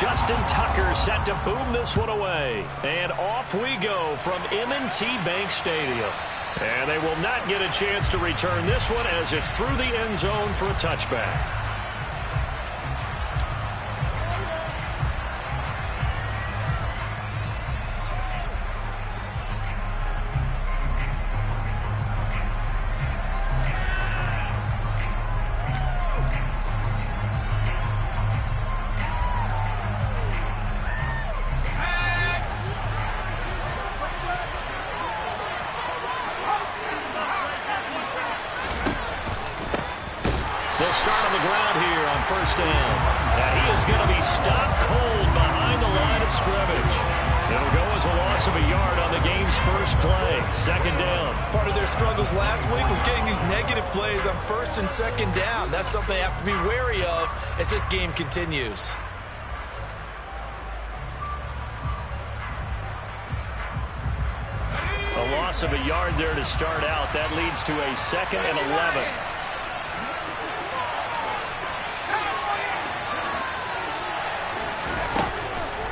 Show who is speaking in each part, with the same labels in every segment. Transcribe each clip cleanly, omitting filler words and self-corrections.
Speaker 1: Justin Tucker set to boom this one away. And off we go from M&T Bank Stadium. And they will not get a chance to return this one as it's through the end zone for a touchback. They'll start on the ground here on first down. And he is going to be stopped cold behind the line of scrimmage. It'll go as a loss of a yard on the game's first play. Second down.
Speaker 2: Part of their struggles last week was getting these negative plays on first and second down. That's something they have to be wary of as this game continues.
Speaker 1: A loss of a yard there to start out. That leads to a 2nd and 11.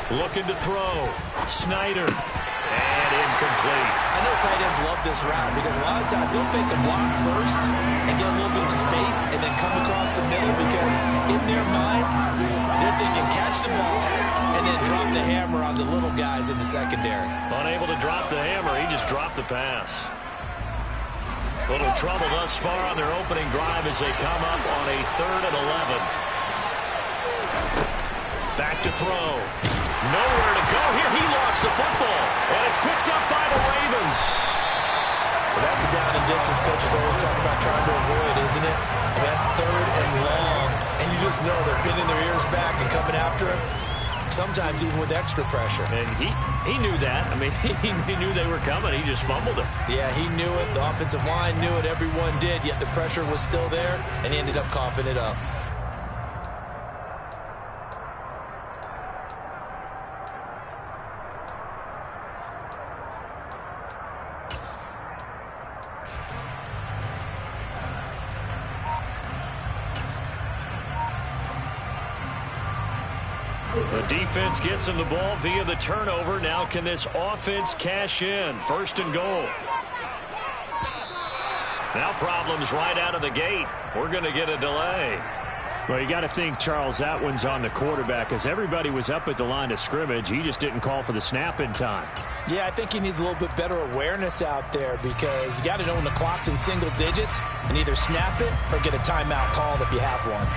Speaker 1: Looking to throw. Snyder. And incomplete.
Speaker 2: I know tight ends love this route because a lot of times they'll fake the block first and get a little bit of space and then come across the middle because in their mind, they're thinking catch the ball and then drop the hammer on the little guys in the secondary.
Speaker 1: Unable to drop the hammer, he just dropped the pass. Little trouble thus far on their opening drive as they come up on a 3rd and 11. Back to throw. Nowhere to go here. He lost the football. And it's picked up by the Ravens.
Speaker 2: Well, that's the down and distance coaches always talk about trying to avoid, isn't it? I mean, that's 3rd and long. And you just know they're pinning their ears back and coming after him. Sometimes even with extra pressure.
Speaker 1: And he knew that. I mean, he knew they were coming. He just fumbled it.
Speaker 2: Yeah, he knew it. The offensive line knew it. Everyone did. Yet the pressure was still there. And he ended up coughing it up.
Speaker 1: The defense gets him the ball via the turnover. Now can this offense cash in? 1st and goal. Now problems right out of the gate. We're going to get a delay. Well, you got to think, Charles, that one's on the quarterback as everybody was up at the line of scrimmage. He just didn't call for the snap in time.
Speaker 2: Yeah, I think he needs a little bit better awareness out there because you got to know when the clock's in single digits and either snap it or get a timeout called if you have one.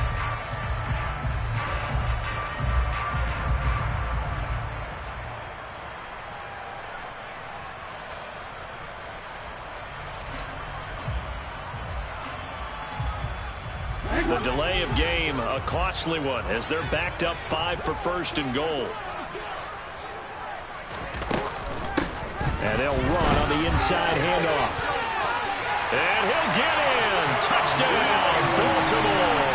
Speaker 1: The delay of game, a costly one, as they're backed up 5 for 1st and goal. And they'll run on the inside handoff. And he'll get in. Touchdown, Baltimore.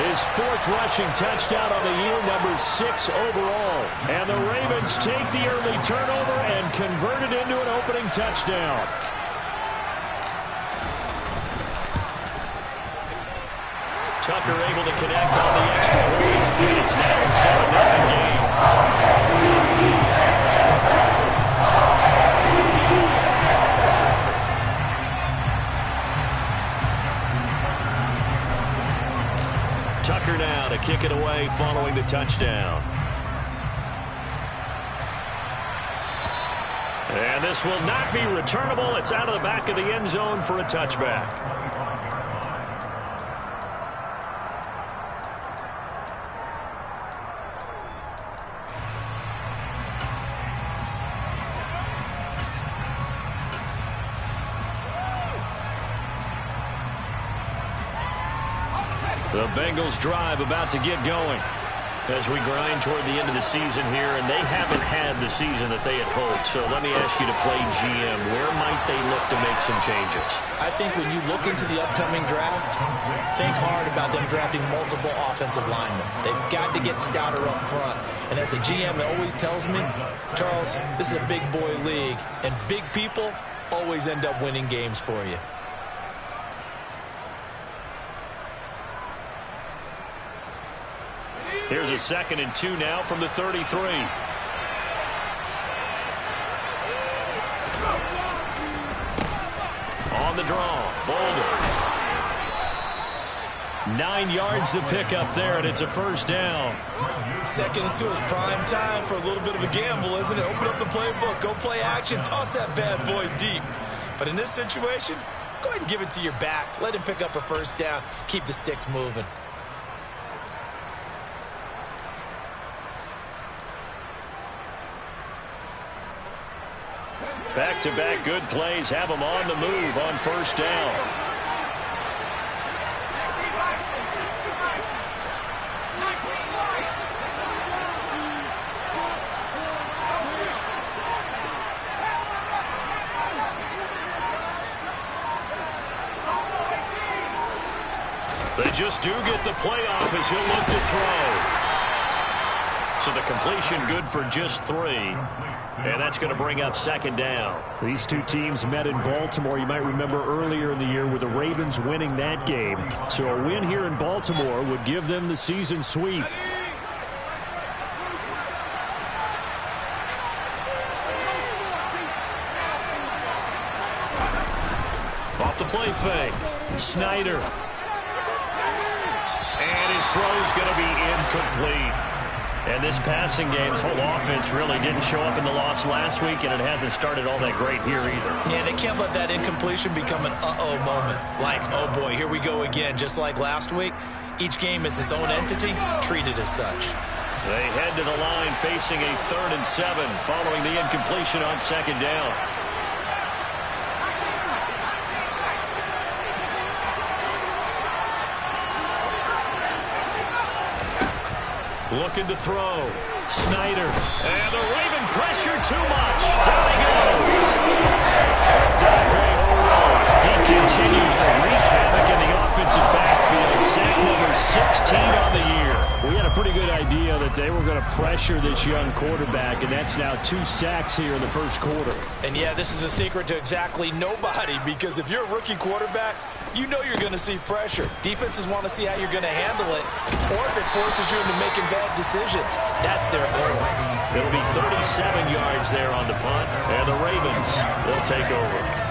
Speaker 1: His 4th rushing touchdown on the year, number 6 overall. And the Ravens take the early turnover and convert it into an opening touchdown. Tucker able to connect on the extra point. It's now a 7-0 game. Tucker now to kick it away following the touchdown. And this will not be returnable. It's out of the back of the end zone for a touchback. The Bengals drive about to get going as we grind toward the end of the season here, and they haven't had the season that they had hoped. So let me ask you to play GM. Where might they look to make some changes?
Speaker 2: I think when you look into the upcoming draft, think hard about them drafting multiple offensive linemen. They've got to get stouter up front. And as a GM, it always tells me, Charles, this is a big boy league, and big people always end up winning games for you.
Speaker 1: Here's a 2nd and 2 now from the 33. On the draw, Boulder. 9 yards to pick up there, and it's a first down.
Speaker 2: 2nd and 2 is prime time for a little bit of a gamble, isn't it? Open up the playbook, go play action, toss that bad boy deep. But in this situation, go ahead and give it to your back. Let him pick up a first down. Keep the sticks moving.
Speaker 1: Back-to-back good plays have them on the move on first down. They just do get the playoff as he'll look to throw. So the completion good for just 3. And that's going to bring up 2nd down.
Speaker 3: These two teams met in Baltimore. You might remember earlier in the year with the Ravens winning that game. So a win here in Baltimore would give them the season sweep.
Speaker 1: Off the play fake. Snyder. And his throw's going to be incomplete. And this passing game's whole offense really didn't show up in the loss last week, and it hasn't started all that great here either.
Speaker 2: Yeah, they can't let that incompletion become an uh-oh moment. Like, oh boy, here we go again. Just like last week, each game is its own entity, treated as such.
Speaker 1: They head to the line facing a 3rd and 7 following the incompletion on 2nd down. Looking to throw. Snyder. And the Raven pressure too much. Down he goes. He continues to wreak havoc in the offensive backfield. Sack number 16 on the year.
Speaker 3: We had a pretty good idea that they were going to pressure this young quarterback, and that's now 2 sacks here in the first quarter.
Speaker 2: And yeah, this is a secret to exactly nobody, because if you're a rookie quarterback, you know you're going to see pressure. Defenses want to see how you're going to handle it, or if it forces you into making bad decisions. That's their goal.
Speaker 1: It'll be 37 yards there on the punt, and the Ravens will take over.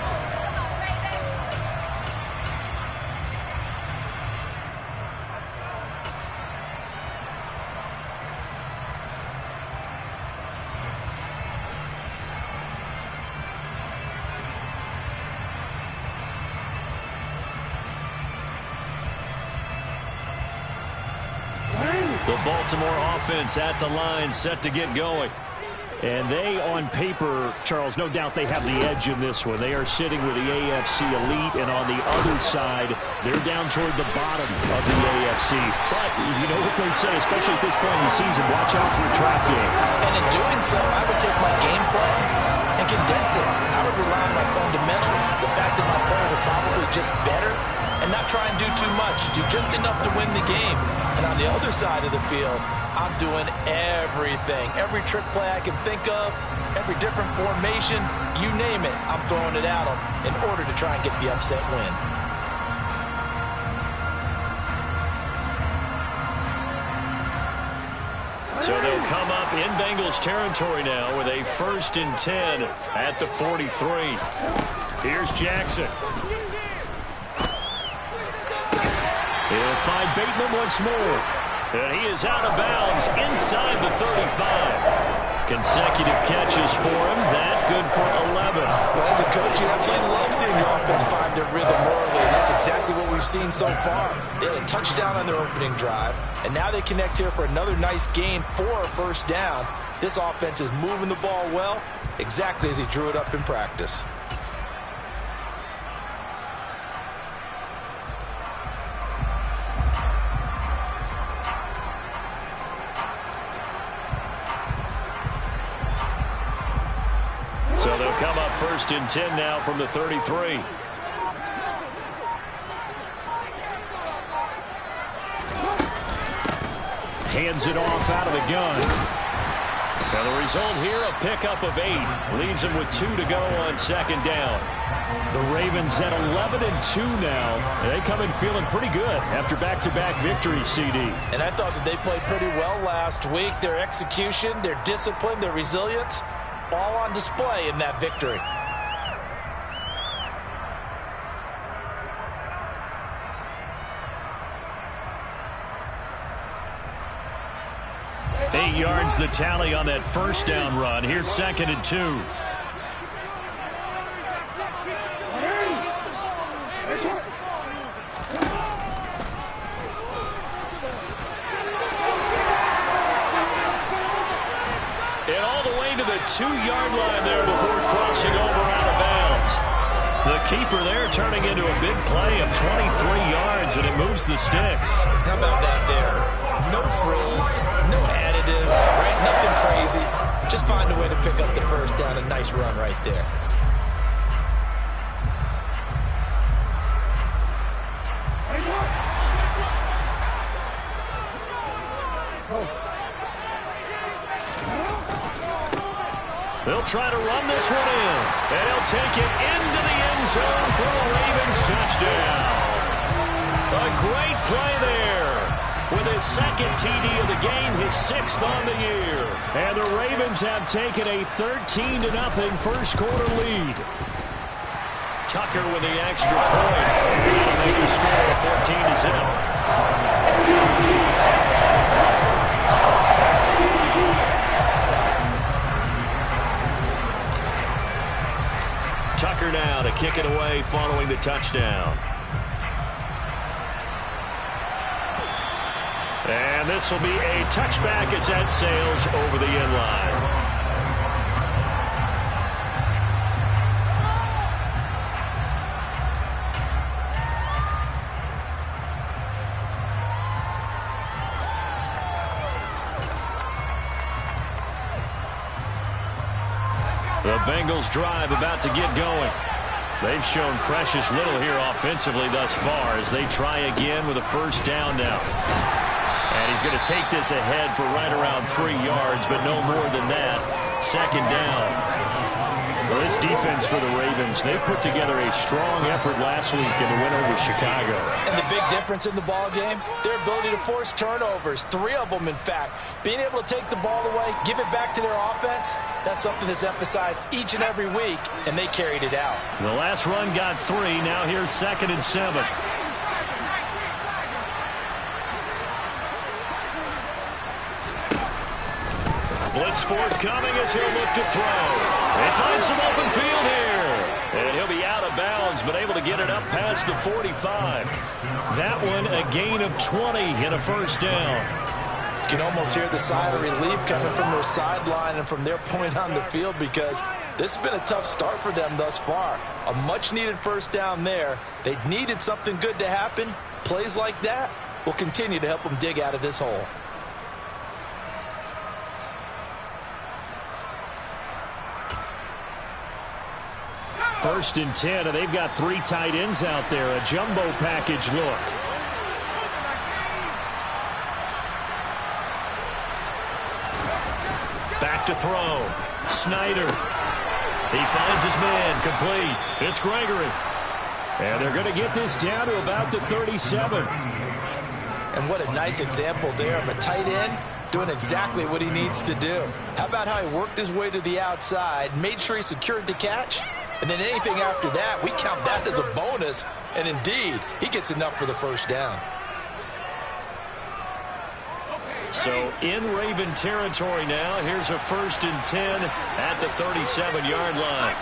Speaker 1: The Baltimore offense at the line, set to get going.
Speaker 3: And they, on paper, Charles, no doubt they have the edge in this one. They are sitting with the AFC elite, and on the other side, they're down toward the bottom of the AFC. But you know what they say, especially at this point in the season, watch out for a trap game.
Speaker 2: And in doing so, I would take my game plan and condense it. I would rely on my fundamentals, the fact that my players are probably just better, and not try and do too much. Do just enough to win the game. And on the other side of the field, I'm doing everything. Every trick play I can think of, every different formation, you name it, I'm throwing it at them in order to try and get the upset win.
Speaker 1: So they'll come up in Bengals territory now with a 1st and 10 at the 43. Here's Jackson. He'll find Bateman once more. And he is out of bounds inside the 35. Consecutive catches for him. That good for 11.
Speaker 2: Well, as a coach, you absolutely love seeing your offense find their rhythm early, and that's exactly what we've seen so far. They had a touchdown on their opening drive, and now they connect here for another nice gain for a first down. This offense is moving the ball well, exactly as he drew it up in practice.
Speaker 1: So they'll come up 1st and 10 now from the 33.
Speaker 3: Hands it off out of the gun.
Speaker 1: And the result here, a pickup of 8. Leaves them with 2 to go on second down.
Speaker 3: The Ravens at 11-2 now. They come in feeling pretty good after back-to-back victories, CD.
Speaker 2: And I thought that they played pretty well last week. Their execution, their discipline, their resilience, all on display in that victory.
Speaker 3: Eight yards the tally on that first down run. Here's 2nd and 2.
Speaker 1: And all the way to the 2-yard line there before crossing over out of bounds. The keeper there turning into a big play of 23 yards, and it moves the sticks.
Speaker 2: How about that there? No frills, no additives, right? Nothing crazy. Just find a way to pick up the first down. A nice run right there.
Speaker 1: They'll try to run this one in, and he'll take it into the end zone for a Ravens touchdown. A great play there. With his 2nd TD of the game, his 6th on the year.
Speaker 3: And the Ravens have taken a 13-0 first quarter lead.
Speaker 1: Tucker with the extra point. That'll make the score 14-0. Tucker now to kick it away following the touchdown. And this will be a touchback as that sails over the end line. The Bengals drive about to get going. They've shown precious little here offensively thus far as they try again with a first down now. And he's going to take this ahead for right around 3 yards, but no more than that. 2nd down. Well, this defense for the Ravens, they put together a strong effort last week in the win over Chicago.
Speaker 2: And the big difference in the ball game, their ability to force turnovers, 3 of them in fact. Being able to take the ball away, give it back to their offense, that's something that's emphasized each and every week, and they carried it out.
Speaker 3: The last run got 3. Now here's 2nd and 7.
Speaker 1: Blitz forthcoming as he'll look to throw. They find some open field here. And he'll be out of bounds, but able to get it up past the 45.
Speaker 3: That one a gain of 20 and a first down.
Speaker 2: You can almost hear the sigh of relief coming from their sideline and from their point on the field, because this has been a tough start for them thus far. A much-needed first down there. They needed something good to happen. Plays like that will continue to help them dig out of this hole.
Speaker 3: First and 10, and they've got 3 tight ends out there. A jumbo package look.
Speaker 1: Back to throw. Snyder. He finds his man. Complete. It's Gregory.
Speaker 3: And they're going to get this down to about the 37.
Speaker 2: And what a nice example there of a tight end doing exactly what he needs to do. How about how he worked his way to the outside, made sure he secured the catch, and then anything after that, we count that as a bonus. And indeed, he gets enough for the first down.
Speaker 1: So in Raven territory now. Here's a 1st and 10 at the 37-yard line.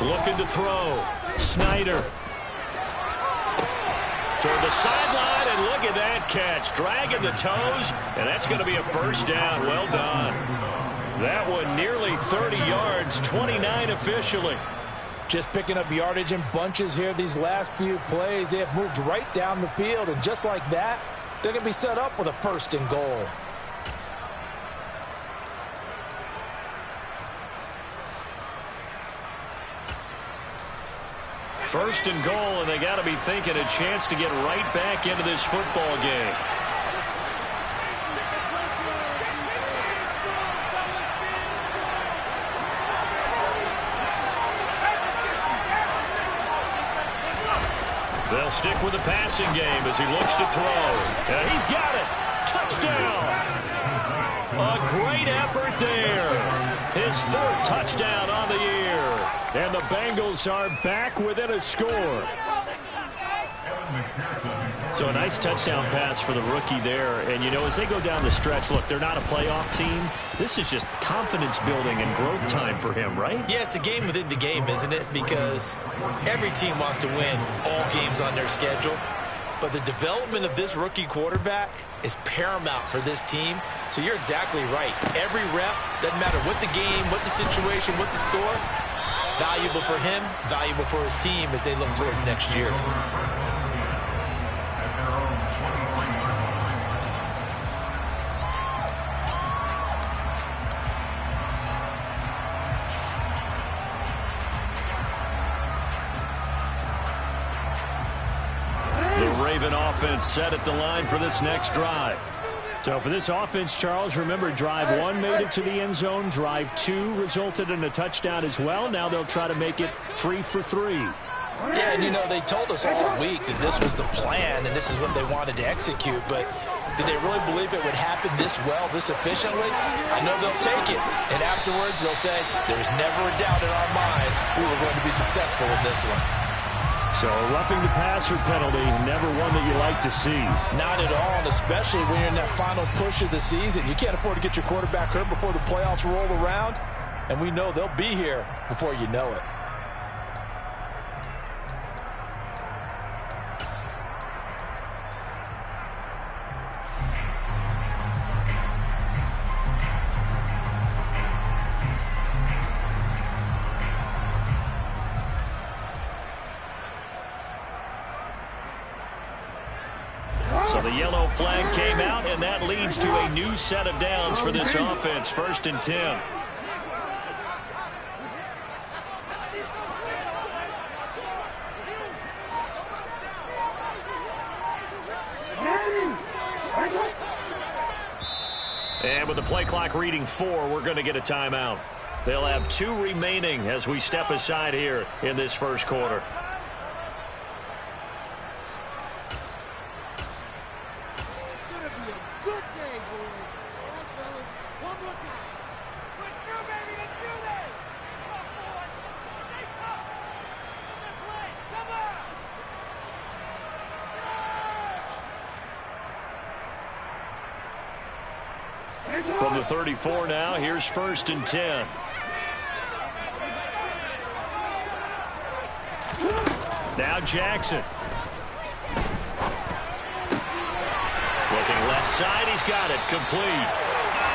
Speaker 1: Looking to throw. Snyder. Toward the sideline, and look at that catch. Dragging the toes, and that's going to be a first down. Well done. That one nearly 30 yards, 29 officially.
Speaker 2: Just picking up yardage in bunches here these last few plays. They have moved right down the field, and just like that, they're going to be set up with a 1st and goal.
Speaker 1: First and goal, and they got to be thinking a chance to get right back into this football game. They'll stick with the passing game as he looks to throw. And he's got it. Touchdown. A great effort there. His fourth touchdown on the year. And the Bengals are back within a score. So a nice touchdown pass for the rookie there. And, you know, as they go down the stretch, look, they're not a playoff team. This is just confidence building and growth time for him, right?
Speaker 2: Yeah, it's a game within the game, isn't it? Because every team wants to win all games on their schedule. But the development of this rookie quarterback is paramount for this team. So you're exactly right. Every rep, doesn't matter what the game, what the situation, what the score, valuable for him, valuable for his team as they look towards next year.
Speaker 1: Raven offense set at the line for this next drive. So for this offense, Charles, remember drive 1 made it to the end zone. Drive 2 resulted in a touchdown as well. Now they'll try to make it 3 for 3.
Speaker 2: Yeah, and you know, they told us all week that this was the plan and this is what they wanted to execute. But did they really believe it would happen this well, this efficiently? I know they'll take it. And afterwards they'll say, there's never a doubt in our minds we were going to be successful in this one.
Speaker 1: So roughing the passer penalty, never one that you like to see.
Speaker 2: Not at all, and especially when you're in that final push of the season. You can't afford to get your quarterback hurt before the playoffs roll around, and we know they'll be here before you know it.
Speaker 1: So the yellow flag came out, and that leads to a new set of downs for this offense. 1st and 10. And with the play clock reading 4, we're going to get a timeout. They'll have 2 remaining as we step aside here in this first quarter. From the 34 now, here's 1st and 10. Now Jackson. Looking left side, he's got it, complete.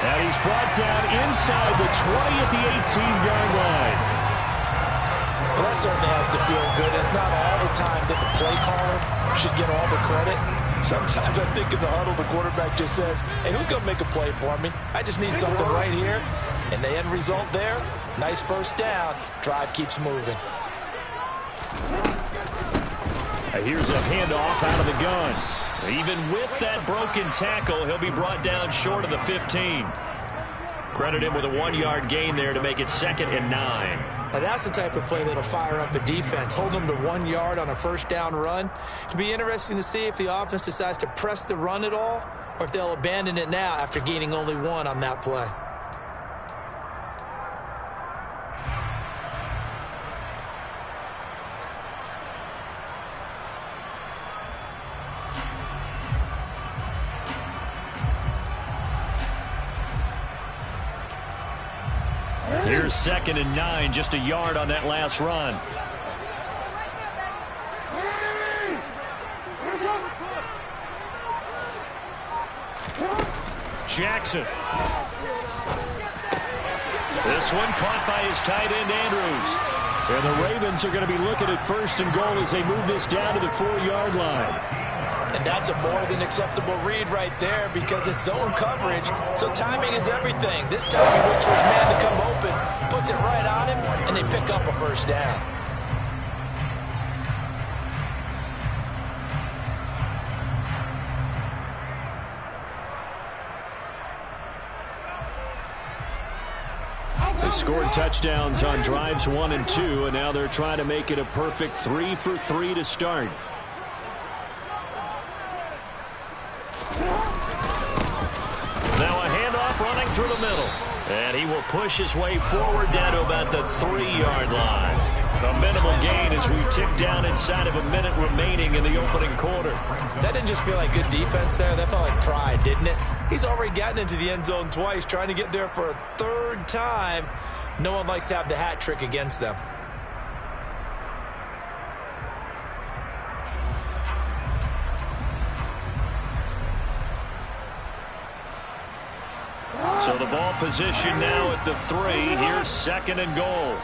Speaker 1: And he's brought down inside the 20 at the 18-yard line.
Speaker 2: Well, that certainly has to feel good. It's not all the time that the play caller should get all the credit. Sometimes I think in the huddle, the quarterback just says, hey, who's going to make a play for me? I just need something right here. And the end result there, nice first down. Drive keeps moving.
Speaker 1: Here's a handoff out of the gun. Even with that broken tackle, he'll be brought down short of the 15. Credit him with a 1-yard gain there to make it 2nd and 9.
Speaker 2: Now that's the type of play that'll fire up a defense. Hold them to 1 yard on a first down run. It'll be interesting to see if the offense decides to press the run at all or if they'll abandon it now after gaining only 1 on that play.
Speaker 1: Here's 2nd and 9, just a yard on that last run. Jackson. This one caught by his tight end, Andrews. And the Ravens are going to be looking at 1st and goal as they move this down to the 4-yard line.
Speaker 2: And that's a more than acceptable read right there because it's zone coverage, so timing is everything. This time he waits for his man to come open, puts it right on him, and they pick up a first down.
Speaker 3: scored touchdowns on drives 1 and 2, and now they're trying to make it a perfect 3 for 3 to start. Now a handoff running through the middle. And he will push his way forward down to about the 3-yard line. A minimal gain as we tick down inside of a minute remaining in the opening quarter.
Speaker 2: That didn't just feel like good defense there. That felt like pride, didn't it? He's already gotten into the end zone twice, trying to get there for a third time. No one likes to have the hat trick against them.
Speaker 3: So the ball position now at the 3. Here's 2nd and goal.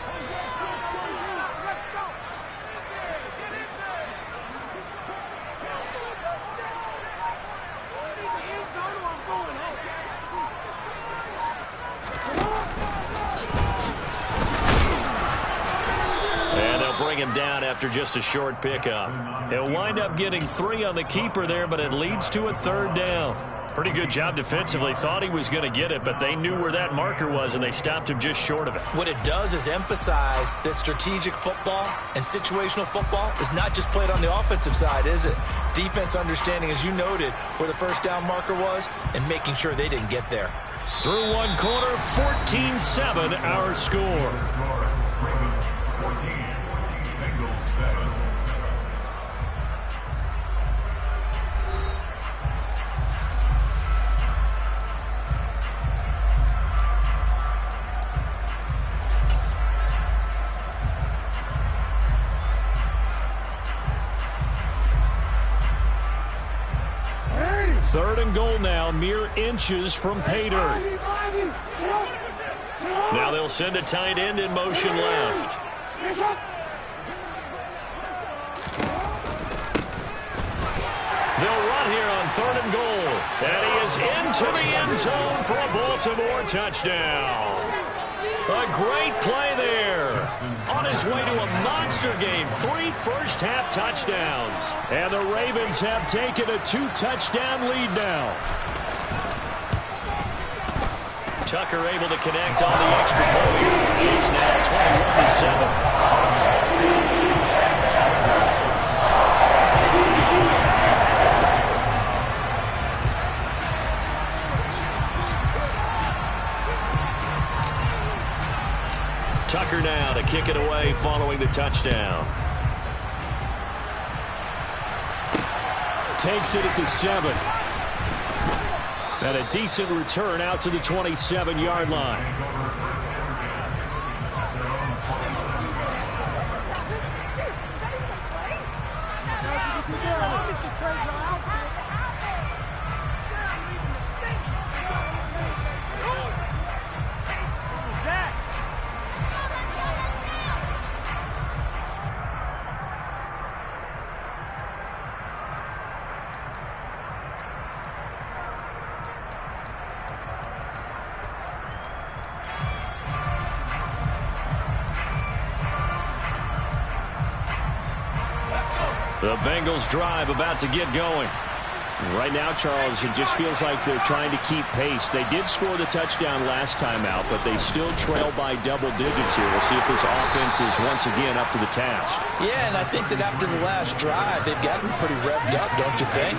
Speaker 3: And they'll bring him down after just a short pickup. He'll wind up getting 3 on the keeper there, but it leads to a 3rd down. Pretty good job defensively. Thought he was going to get it, but they knew where that marker was, and they stopped him just short of it.
Speaker 2: What it does is emphasize that strategic football and situational football is not just played on the offensive side, is it? Defense understanding, as you noted, where the first down marker was and making sure they didn't get there.
Speaker 3: Through one quarter, 14-7 our score. Third and goal now, mere inches from pay dirt. Now they'll send a tight end in motion left. They'll run here on 3rd and goal. And he is into the end zone for a Baltimore touchdown. A great play there. On his way to a monster game. 3 first-half touchdowns. And the Ravens have taken a 2-touchdown lead now. Tucker able to connect on the extra point. It's now 21-7. Tucker now to kick it away following the touchdown. Takes it at the 7. And a decent return out to the 27-yard line. The Bengals drive about to get going. Right now, Charles, it just feels like they're trying to keep pace. They did score the touchdown last time out, but they still trail by double digits here. We'll see if this offense is once again up to the task.
Speaker 2: Yeah, and I think that after the last drive, they've gotten pretty revved up, don't you think?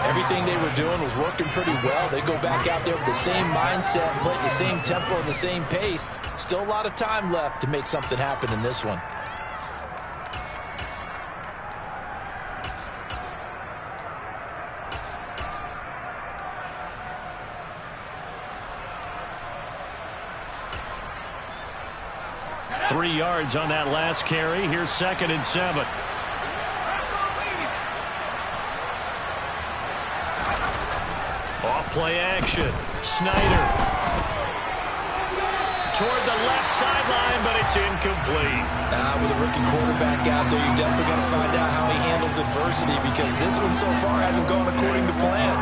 Speaker 2: Everything they were doing was working pretty well. They go back out there with the same mindset, play at the same tempo and the same pace. Still a lot of time left to make something happen in this one.
Speaker 3: Three yards on that last carry. Here's 2nd and 7. Off play action. Snyder. Toward the left sideline, but it's incomplete.
Speaker 2: With a rookie quarterback out there, you're definitely going to find out how he handles adversity, because this one so far hasn't gone according to plan.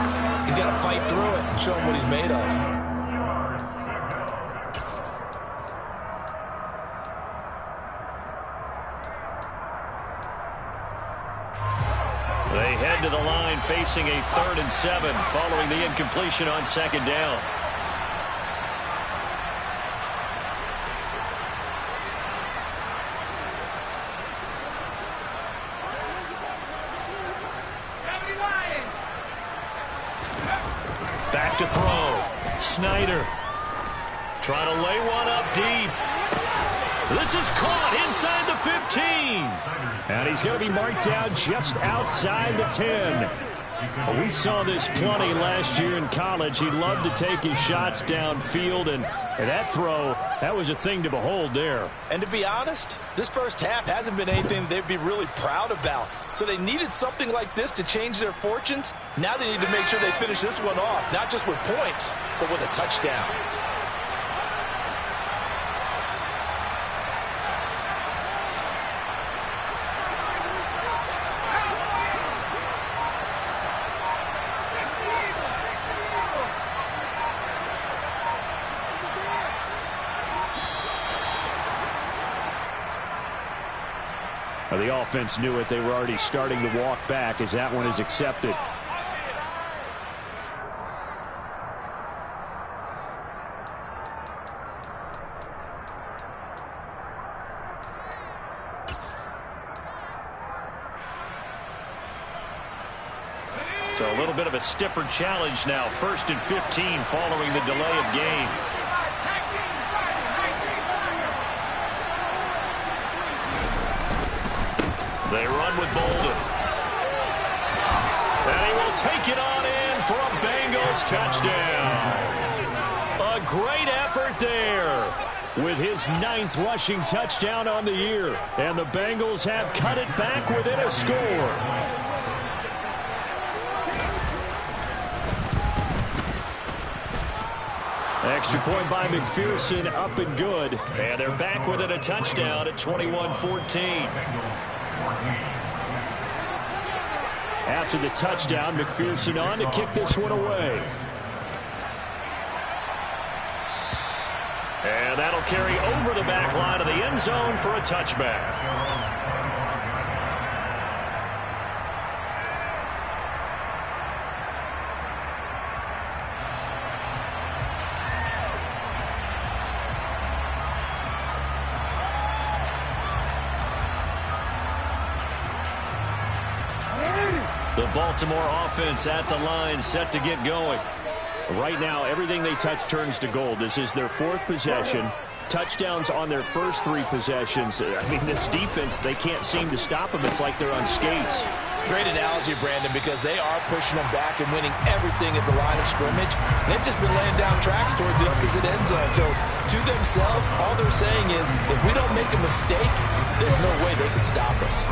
Speaker 2: He's got to fight through it and show him what he's made of.
Speaker 3: They head to the line facing a 3rd and 7 following the incompletion on 2nd down.
Speaker 1: back to throw. Snyder trying to lay one up deep. This is caught inside the 15. And he's going to be marked down just outside the 10. We saw this plenty last year in college. He loved to take his shots downfield, and that throw, that was a thing to behold there.
Speaker 2: And to be honest, this first half hasn't been anything they'd be really proud about. So they needed something like this to change their fortunes. Now they need to make sure they finish this one off, not just with points, but with a touchdown.
Speaker 3: The offense knew it. They were already starting to walk back as that one is accepted. So a little bit of a stiffer challenge now. 1st and 15 following the delay of game. They run with Bolden. And he will take it on in for a Bengals touchdown. A great effort there with his 9th rushing touchdown on the year. And the Bengals have cut it back within a score. Extra point by McPherson, up and good. And they're back within a touchdown at 21-14. After the touchdown, McPherson on to kick this one away. And that'll carry over the back line of the end zone for a touchback. The Baltimore offense at the line, set to get going. Right now, everything they touch turns to gold. This is their 4th possession. Touchdowns on their first 3 possessions. I mean, this defense, they can't seem to stop them. It's like they're on skates.
Speaker 2: Great analogy, Brandon, because they are pushing them back and winning everything at the line of scrimmage. They've just been laying down tracks towards the opposite end zone. So, to themselves, all they're saying is, if we don't make a mistake, there's no way they can stop us.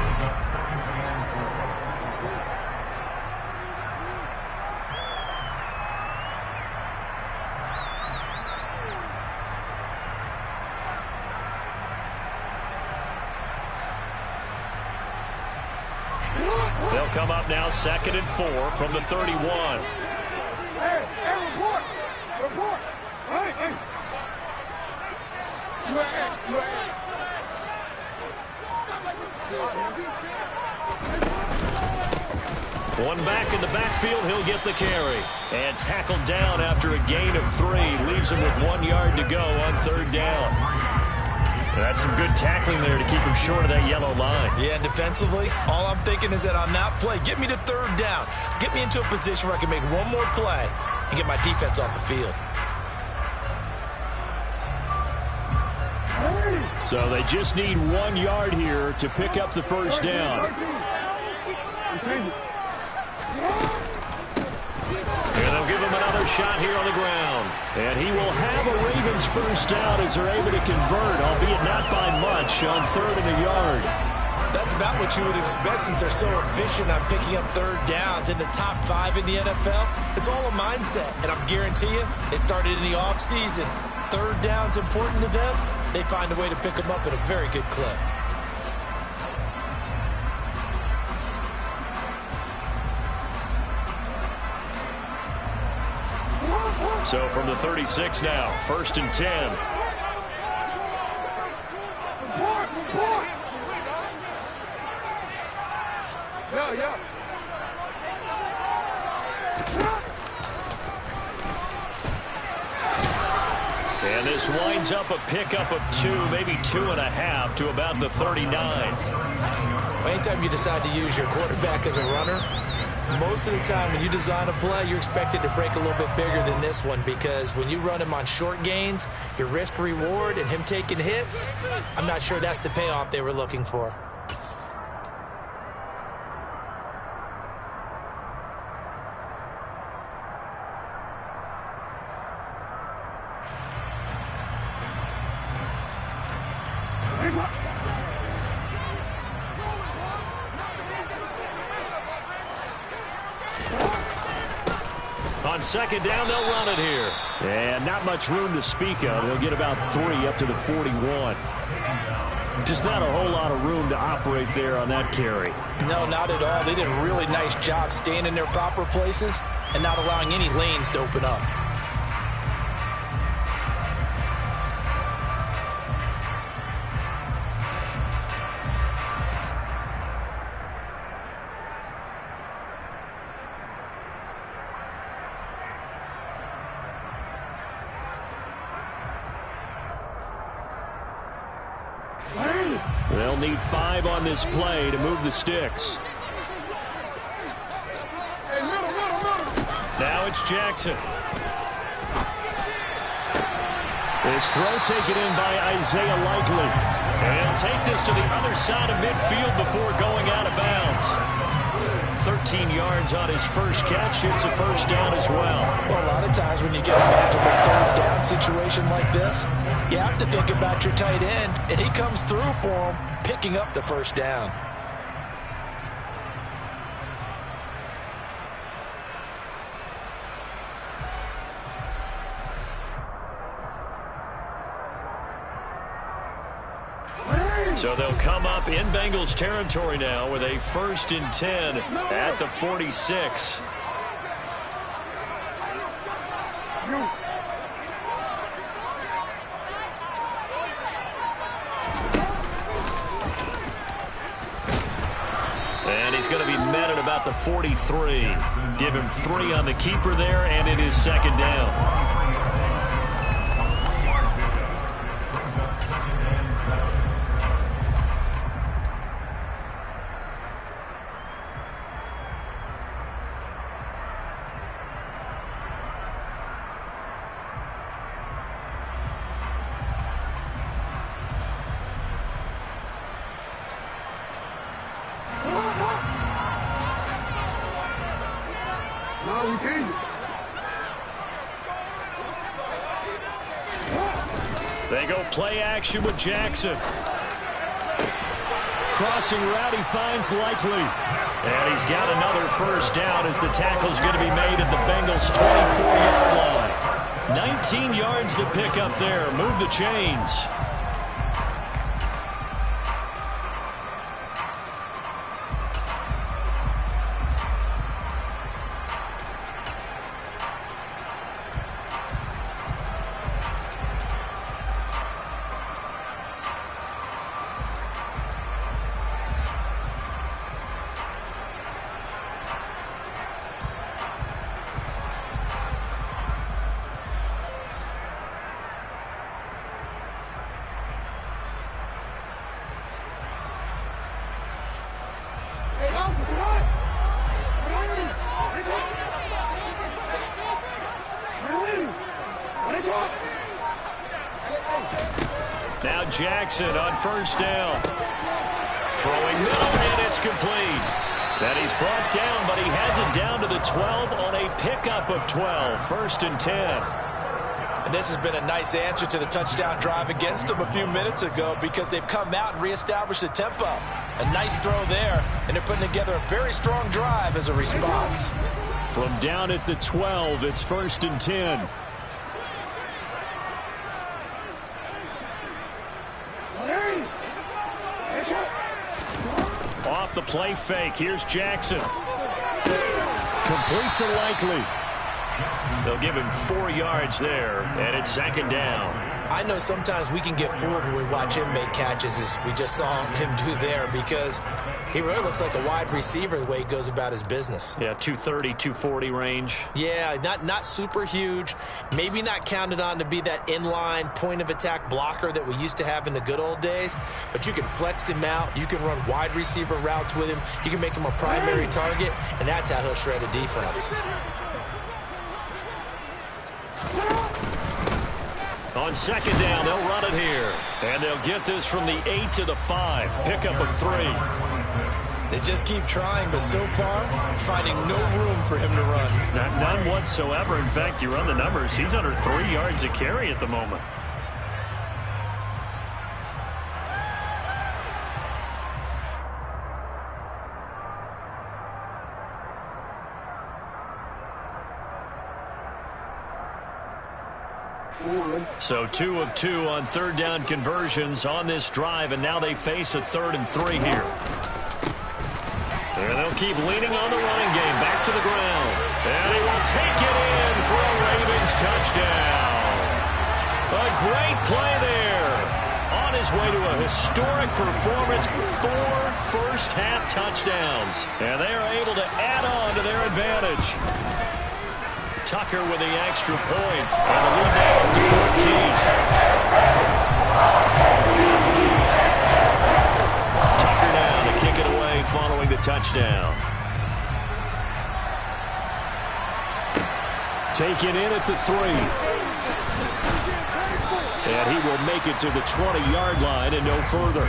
Speaker 3: They'll come up now 2nd and 4 from the 31.
Speaker 4: Hey, report! Report! Hey!
Speaker 3: One back in the backfield, he'll get the carry. And tackled down after a gain of 3. Leaves him with 1 yard to go on 3rd down. That's some good tackling there to keep him short of that yellow line.
Speaker 2: Yeah, and defensively, all I'm thinking is that on that play, get me to 3rd down. Get me into a position where I can make one more play and get my defense off the field.
Speaker 3: So they just need 1 yard here to pick up the first down. And they'll give him another shot here on the ground. And he will have a Ravens first down as they're able to convert, albeit not by much, on 3rd and a yard.
Speaker 2: That's about what you would expect since they're so efficient on picking up 3rd downs in the top 5 in the NFL. It's all a mindset, and I'm guarantee you, it started in the offseason. 3rd down's important to them. They find a way to pick them up at a very good clip.
Speaker 3: So from the 36 now, 1st and 10.
Speaker 4: Yeah.
Speaker 3: And this winds up a pickup of 2, maybe 2.5 to about the 39.
Speaker 2: Anytime you decide to use your quarterback as a runner, Most of the time when you design a play, you're expected to break a little bit bigger than this one, because when you run him on short gains, your risk reward and him taking hits, I'm not sure that's the payoff they were looking for.
Speaker 1: On second down, they'll run it here.
Speaker 3: And not much room to speak of. They'll get about 3 up to the 41. Just not a whole lot of room to operate there on that carry.
Speaker 2: No, not at all. They did a really nice job staying in their proper places and not allowing any lanes to open up.
Speaker 3: They'll need 5 on this play to move the sticks.
Speaker 1: Now it's Jackson. This throw taken in by Isaiah Likely. And take this to the other side of midfield before going out of bounds. 13 yards on his first catch. It's a first down as well.
Speaker 2: Well, a lot of times when you get a magical third down situation like this, you have to think about your tight end, and he comes through for him, picking up the first down.
Speaker 1: So they'll come up in Bengals territory now with a 1st and 10 at the 46. And he's going to be met at about the 43. Give him 3 on the keeper there, and it is second down. They go play action with Jackson. Crossing route, he finds Likely. And he's got another first down as the tackle's going to be made at the Bengals' 24-yard line. 19 yards to pick up there. Move the chains. Now Jackson on first down. Throwing middle, and it's complete. And he's brought down, but he has it down to the 12 on a pickup of 12. 1st and 10.
Speaker 2: And this has been a nice answer to the touchdown drive against them a few minutes ago, because they've come out and reestablished the tempo. A nice throw there, and they're putting together a very strong drive as a response.
Speaker 3: From down at the 12, it's 1st and 10. Off the play fake. Here's Jackson. Complete to Likely. They'll give him 4 yards there, and it's second down.
Speaker 2: I know sometimes we can get fooled when we watch him make catches, as we just saw him do there, because He really looks like a wide receiver the way he goes about his business.
Speaker 3: Yeah, 230, 240 range.
Speaker 2: Yeah, not super huge. Maybe not counted on to be that inline point-of-attack blocker that we used to have in the good old days. But you can flex him out. You can run wide receiver routes with him. You can make him a primary target, and that's how he'll shred a defense.
Speaker 3: On second down, they'll run it here. And they'll get this from the 8 to the 5. Pickup of 3.
Speaker 2: They just keep trying, but so far, finding no room for him to run.
Speaker 3: None whatsoever. In fact, you run the numbers. He's under 3 yards a carry at the moment. So 2 of 2 on third down conversions on this drive, and now they face a 3rd and 3 here. And they'll keep leaning on the running game. Back to the ground. And he will take it in for a Ravens touchdown. A great play there. On his way to a historic performance, 4 first-half touchdowns. And they are able to add on to their advantage. Tucker with the extra point. And the lead now up to 14. Tucker now to kick it away following the touchdown. Taken in at the 3. And he will make it to the 20-yard line and no further.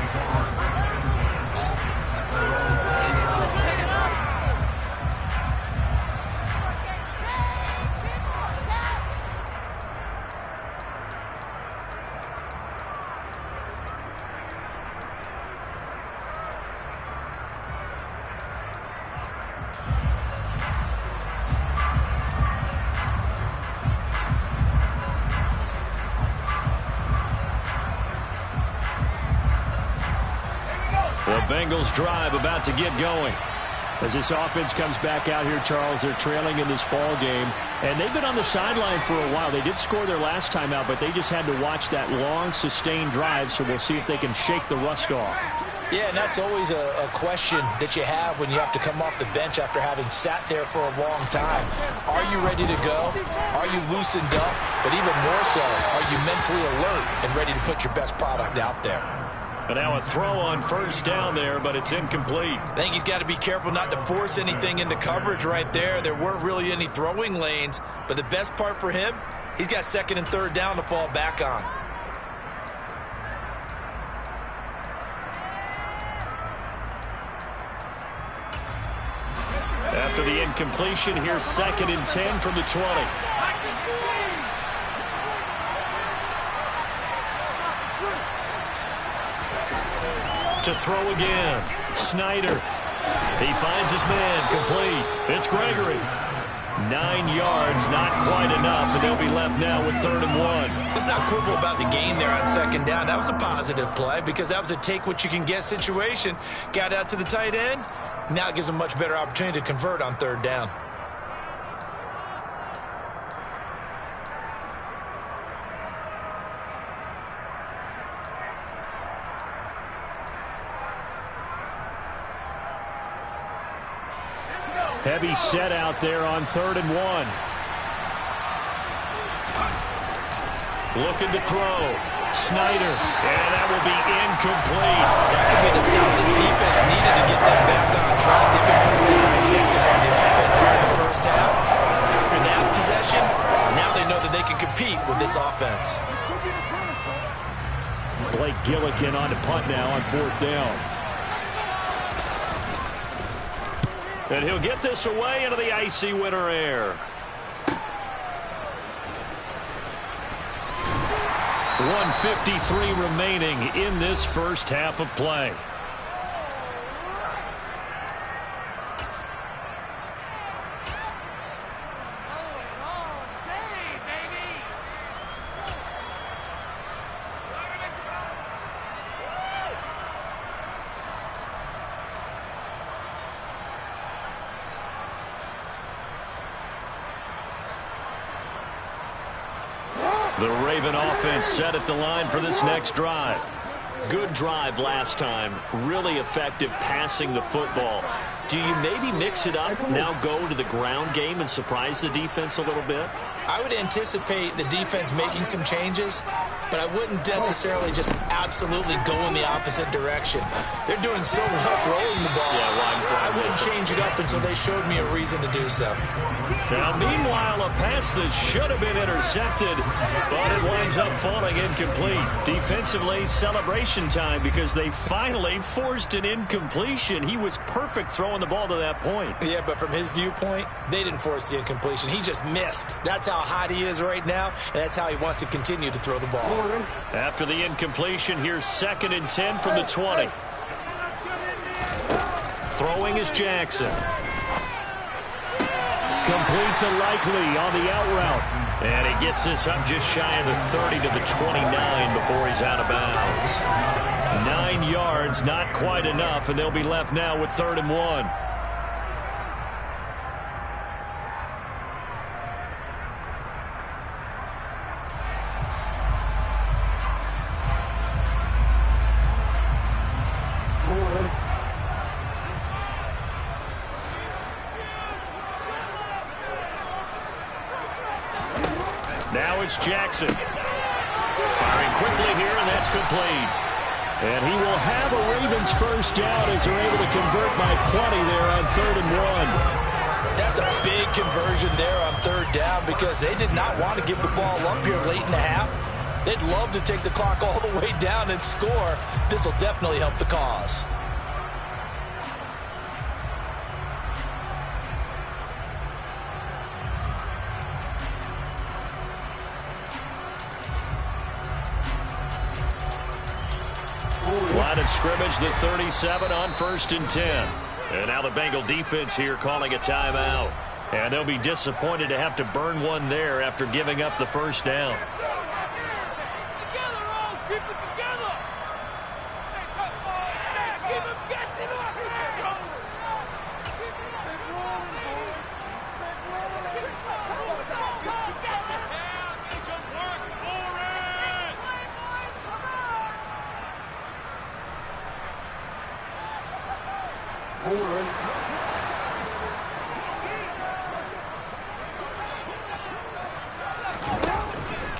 Speaker 3: The Bengals drive about to get going. As this offense comes back out here, Charles, they're trailing in this ball game. And they've been on the sideline for a while. They did score their last time out, but they just had to watch that long, sustained drive. So we'll see if they can shake the rust off.
Speaker 2: Yeah, and that's always a question that you have when you have to come off the bench after having sat there for a long time. Are you ready to go? Are you loosened up? But even more so, are you mentally alert and ready to put your best product out there?
Speaker 3: And now a throw on first down there, but it's incomplete.
Speaker 2: I think he's got to be careful not to force anything into coverage right there. There weren't really any throwing lanes, but the best part for him, he's got second and third down to fall back on.
Speaker 3: After the incompletion, here's second and 10 from the 20. To throw again. Snyder. He finds his man. Complete. It's Gregory. 9 yards, not quite enough, and they'll be left now with 3rd and 1.
Speaker 2: Let's not quibble about the gain there on second down. That was a positive play because that was a take-what-you-can-get situation. Got out to the tight end. Now it gives them a much better opportunity to convert on third down.
Speaker 3: Heavy set out there on 3rd and 1. Looking to throw. Snyder. And that will be incomplete.
Speaker 2: That could be the stop this defense needed to get them back on track. They've been pretty well dissected on the offense here in the first half. After that possession, now they know that they can compete with this offense.
Speaker 3: Blake Gillikin on to punt now on 4th down. And he'll get this away into the icy winter air. 1:53 remaining in this first half of play. The Raven offense set at the line for this next drive. Good drive last time. Really effective passing the football. Do you maybe mix it up, now go to the ground game and surprise the defense a little bit?
Speaker 2: I would anticipate the defense making some changes, but I wouldn't necessarily just absolutely go in the opposite direction. They're doing so well throwing the ball.
Speaker 3: Yeah, well,
Speaker 2: I wouldn't change it up until they showed me a reason to do so.
Speaker 3: Now, meanwhile, a pass that should have been intercepted, but it winds up falling incomplete. Defensively, celebration time because they finally forced an incompletion. He was perfect throwing the ball to that point.
Speaker 2: Yeah, but from his viewpoint, they didn't force the incompletion. He just missed. That's how hot he is right now, and that's how he wants to continue to throw the ball.
Speaker 3: After the incompletion, here's 2nd and 10 from the 20. Throwing is Jackson. Complete to Likely on the out route. And he gets this up just shy of the 30 to the 29 before he's out of bounds. 9 yards, not quite enough, and they'll be left now with 3rd and 1. Now it's Jackson. Firing quickly here, and that's complete. And he will have a Ravens first down as they're able to convert by plenty there on 3rd and 1.
Speaker 2: That's a big conversion there on 3rd down because they did not want to give the ball up here late in the half. They'd love to take the clock all the way down and score. This will definitely help the cause.
Speaker 3: Line of scrimmage, the 37 on 1st and 10. And now the Bengal defense here calling a timeout. And they'll be disappointed to have to burn one there after giving up the first down.
Speaker 4: Keep it together. Keep him guessing up.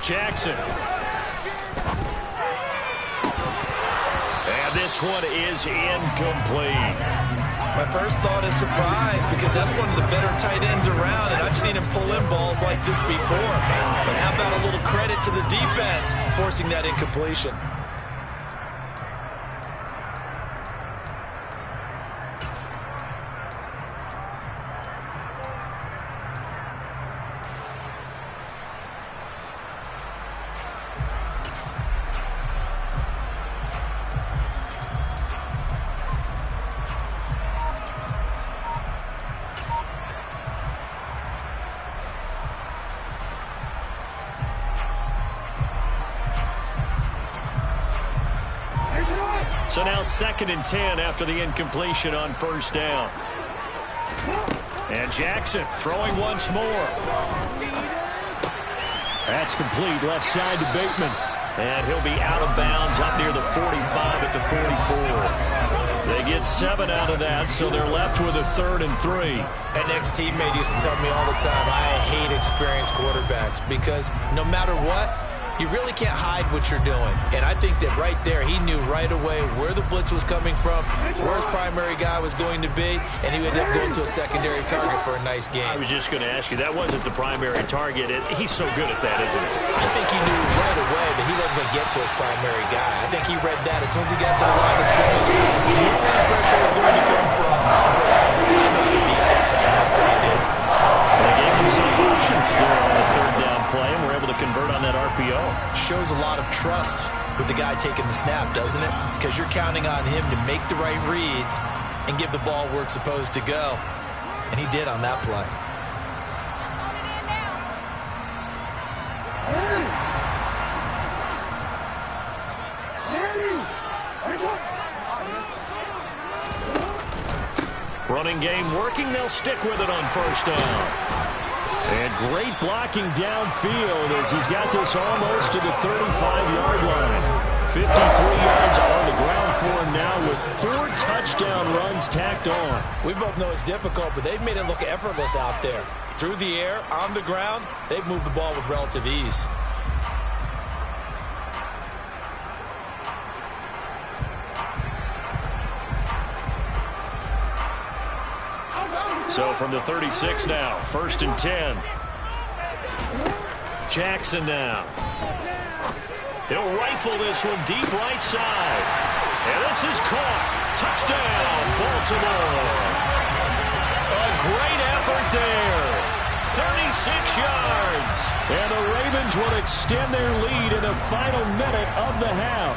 Speaker 3: Jackson. And this one is incomplete.
Speaker 2: My first thought is surprise because that's one of the better tight ends around, and I've seen him pull in balls like this before. But how about a little credit to the defense forcing that incompletion?
Speaker 3: So now 2nd and 10 after the incompletion on 1st down. And Jackson throwing once more. That's complete left side to Bateman. And he'll be out of bounds up near the 45 at the 44. They get 7 out of that, so they're left with a 3rd and 3.
Speaker 2: An ex-teammate used to tell me all the time, I hate experienced quarterbacks because no matter what, you really can't hide what you're doing. And I think that right there, he knew right away where the blitz was coming from, where his primary guy was going to be, and he would end up going to a secondary target for a nice game.
Speaker 3: I was just going to ask you, that wasn't the primary target. He's so good at that, isn't he?
Speaker 2: I think he knew right away that he wasn't going to get to his primary guy. I think he read that as soon as he got to the line of scrimmage, he knew where the pressure was going to come from, and said, I know how to beat that, and that's what he did.
Speaker 3: They gave himself options there on the 3rd down play, and were able to convert on that RPO.
Speaker 2: Shows a lot of trust with the guy taking the snap, doesn't it? Because you're counting on him to make the right reads and give the ball where it's supposed to go. And he did on that play.
Speaker 3: Running game working. They'll stick with it on 1st down. And great blocking downfield as he's got this almost to the 35-yard line. 53 yards on the ground for him now with 4 touchdown runs tacked on.
Speaker 2: We both know it's difficult, but they've made it look effortless out there. Through the air, on the ground, they've moved the ball with relative ease.
Speaker 3: So from the 36 now, 1st and 10. Jackson now. He'll rifle this one deep right side. And this is caught. Touchdown, Baltimore. A great effort there. 36 yards. And the Ravens will extend their lead in the final minute of the half.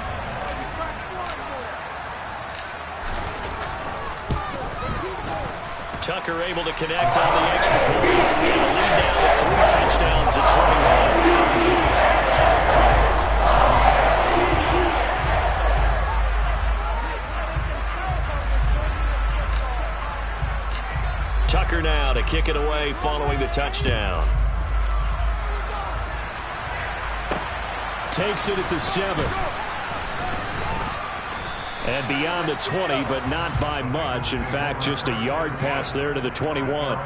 Speaker 3: Tucker able to connect on the extra point. And the lead down to 3 touchdowns at 21. Tucker now to kick it away following the touchdown. Takes it at the 7. And beyond the 20, but not by much. In fact, just a yard pass there to the 21.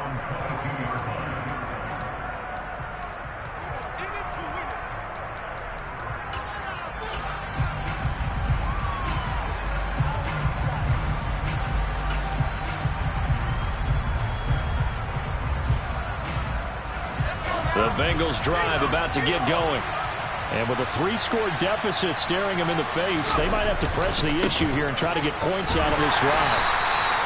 Speaker 3: The Bengals drive about to get going. And with a 3-score deficit staring them in the face, they might have to press the issue here and try to get points out of this drive.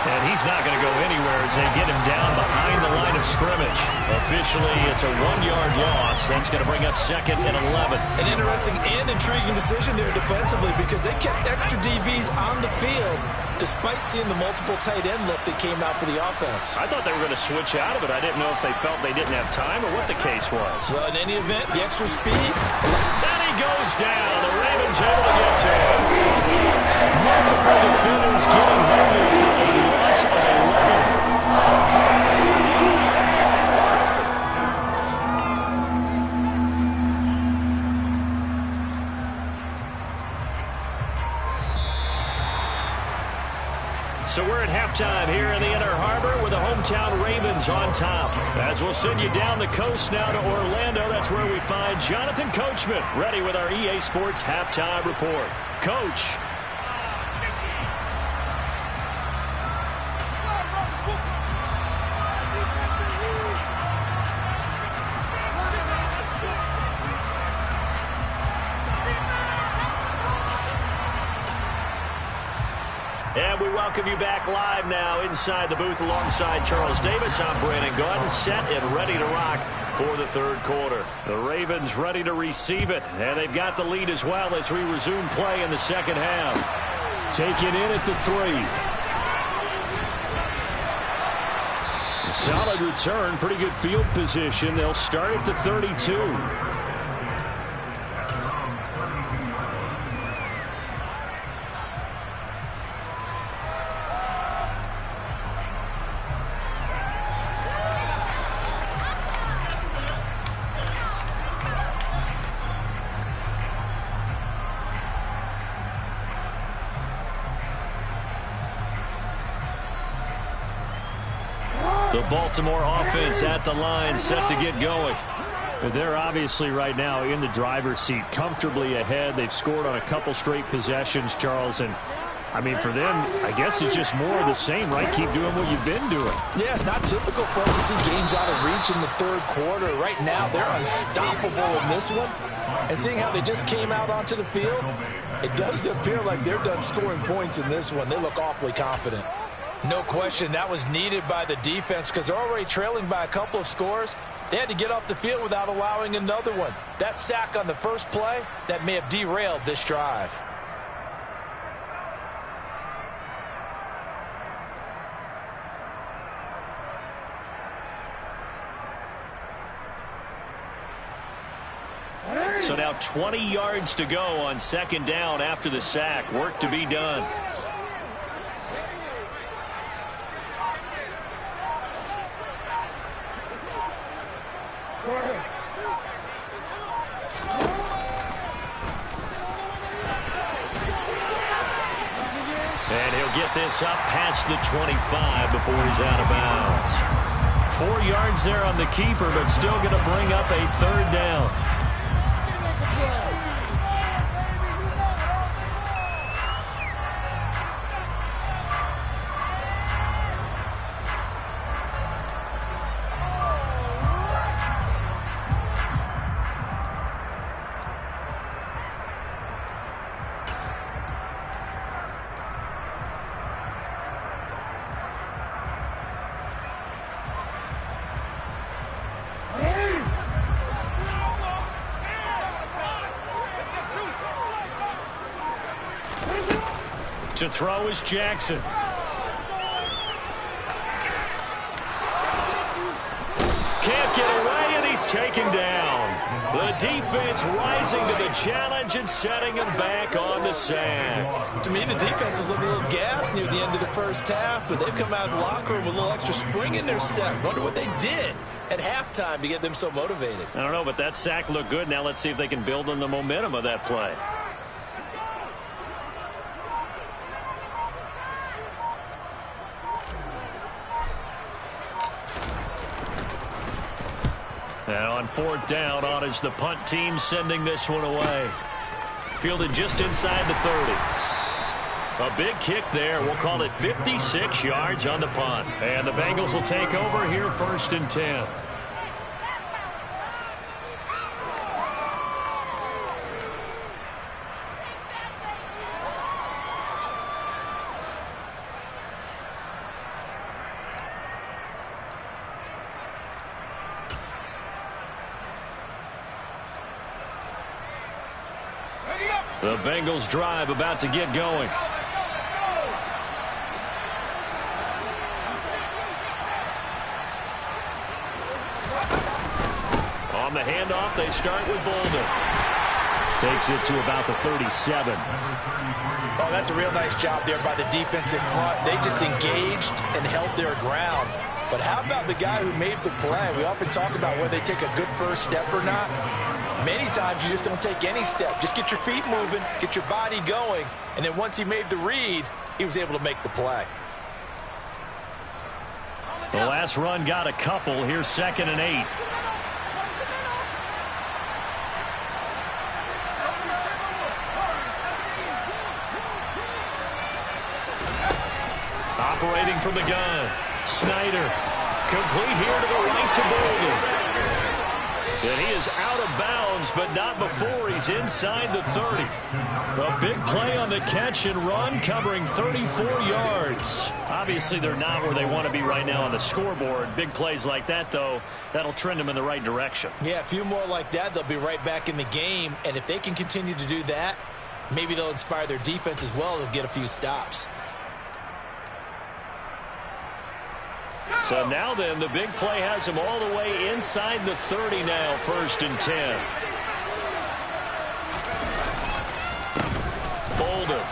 Speaker 3: And he's not going to go anywhere as they get him down behind the line of scrimmage. Officially, it's a 1-yard loss. That's going to bring up 2nd and 11.
Speaker 2: An interesting and intriguing decision there defensively because they kept extra DBs on the field despite seeing the multiple tight end look that came out for the offense.
Speaker 3: I thought they were going to switch out of it. I didn't know if they felt they didn't have time or what the case was.
Speaker 2: Well, in any event, the extra speed.
Speaker 3: Then he goes down. The Ravens able to get to him. Multiple defenders getting home for a loss of 11. So we're at halftime here in the Inner Harbor with the hometown Ravens on top. As we'll send you down the coast now to Orlando, that's where we find Jonathan Coachman ready with our EA Sports halftime report. Coach. And we welcome you back live now inside the booth alongside Charles Davis. I'm Brandon Gaudin, set and ready to rock for the third quarter. The Ravens ready to receive it, and they've got the lead as well as we resume play in the second half. Taken in at the 3. Solid return, pretty good field position. They'll start at the 32. The Baltimore offense at the line, set to get going. They're obviously right now in the driver's seat, comfortably ahead. They've scored on a couple straight possessions, Charles. And, I mean, for them, I guess it's just more of the same, right? Keep doing what you've been doing.
Speaker 2: Yeah, it's not typical for us to see games out of reach in the third quarter. Right now, they're unstoppable in this one. And seeing how they just came out onto the field, it does appear like they're done scoring points in this one. They look awfully confident. No question, that was needed by the defense because they're already trailing by a couple of scores. They had to get off the field without allowing another one. That sack on the first play, that may have derailed this drive.
Speaker 3: So now 20 yards to go on second down after the sack. Work to be done.
Speaker 1: this up past the 25 before he's out of bounds. 4 yards there on the keeper, but still going to bring up a third down. To throw is Jackson. Can't get away, and he's taken down. The defense rising to the challenge and setting him back on the sack.
Speaker 2: To me, the defense was looking a little gassed near the end of the first half, but they've come out of the locker room with a little extra spring in their step. Wonder what they did at halftime to get them so motivated.
Speaker 1: I don't know, but that sack looked good. Now let's see if they can build on the momentum of that play. And on 4th down, on is the punt team sending this one away. Fielded just inside the 30. A big kick there. We'll call it 56 yards on the punt. And the Bengals will take over here 1st and 10. The Bengals drive about to get going. On the handoff, they start with Bolden. Takes it to about the 37.
Speaker 2: Oh, that's a real nice job there by the defensive front. They just engaged and held their ground. But how about the guy who made the play? We often talk about whether they take a good first step or not. Many times you just don't take any step. Just get your feet moving, get your body going, and then once he made the read, he was able to make the play.
Speaker 1: The last run got a couple. Here's 2nd and 8. Operating from the gun. Snyder. Complete here to the right to Bolden. And he is out of bounds, but not before he's inside the 30. A big play on the catch and run, covering 34 yards. Obviously, they're not where they want to be right now on the scoreboard. Big plays like that, though, that'll trend them in the right direction.
Speaker 2: Yeah, a few more like that, they'll be right back in the game. And if they can continue to do that, maybe they'll inspire their defense as well. They'll get a few stops.
Speaker 1: So now then, the big play has him all the way inside the 30 now, 1st and 10. Bolden.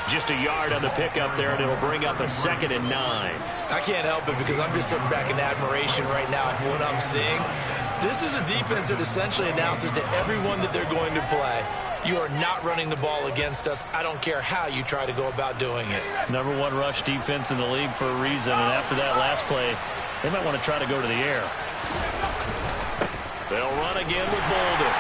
Speaker 1: Just a yard on the pickup there, and it'll bring up a 2nd and 9.
Speaker 2: I can't help it because I'm just sitting back in admiration right now for what I'm seeing. This is a defense that essentially announces to everyone that they're going to play, you are not running the ball against us. I don't care how you try to go about doing it.
Speaker 1: #1 rush defense in the league for a reason, and after that last play, they might want to try to go to the air. They'll run again with Bolden.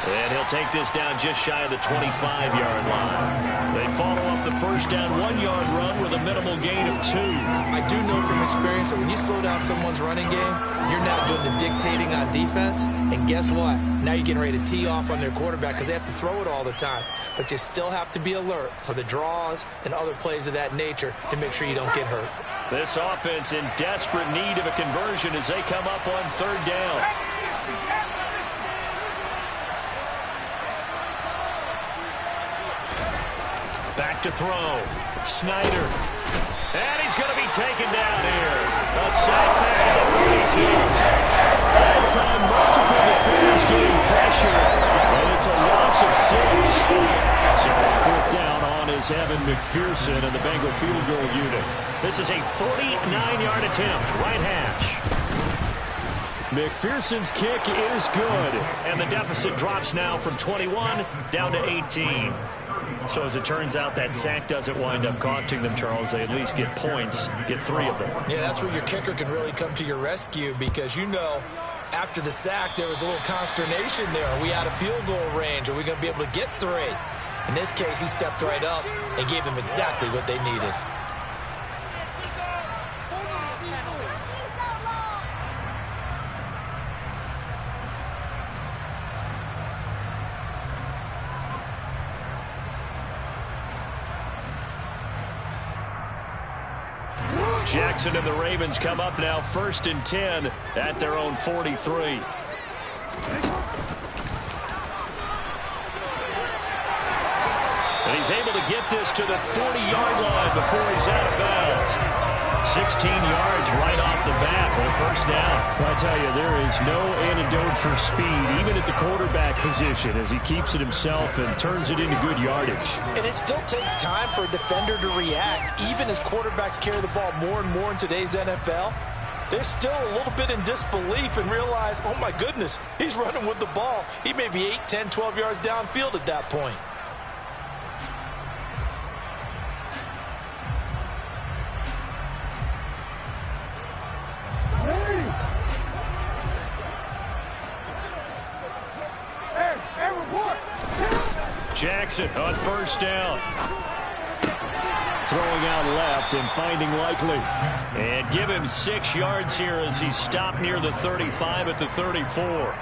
Speaker 1: And he'll take this down just shy of the 25-yard line. They follow up the first down 1-yard run with a minimal gain of 2.
Speaker 2: I do know from experience that when you slow down someone's running game, you're now doing the dictating on defense. And guess what? Now you're getting ready to tee off on their quarterback because they have to throw it all the time. But you still have to be alert for the draws and other plays of that nature to make sure you don't get hurt.
Speaker 1: This offense in desperate need of a conversion as they come up on 3rd down. Back to throw. Snyder. And he's going to be taken down here. A sack back at the 32. That time, multiple defenders getting pressure. And it's a loss of 6. So 4th down on is Evan McPherson and the Bengal field goal unit. This is a 49-yard attempt. Right hash. McPherson's kick is good. And the deficit drops now from 21 down to 18.
Speaker 3: So as it turns out, that sack doesn't wind up costing them, Charles. They at least get points, get 3 of them.
Speaker 2: Yeah, that's where your kicker can really come to your rescue because, you know, after the sack, there was a little consternation there. Are we out of field goal range? Are we going to be able to get 3? In this case, he stepped right up and gave them exactly what they needed.
Speaker 3: Jackson and the Ravens come up now 1st and 10 at their own 43. And he's able to get this to the 40-yard line before he's out of bounds. 16 yards right off the bat for a first down.
Speaker 1: I tell you, there is no antidote for speed, even at the quarterback position, as he keeps it himself and turns it into good yardage.
Speaker 5: And it still takes time for a defender to react, even as quarterbacks carry the ball more and more in today's NFL. They're still a little bit in disbelief and realize, oh my goodness, he's running with the ball. He may be 8, 10, 12 yards downfield at that point.
Speaker 1: Jackson on first down. Throwing out left and finding Likely.
Speaker 3: And give him 6 yards here as he's stopped near the 35 at the 34.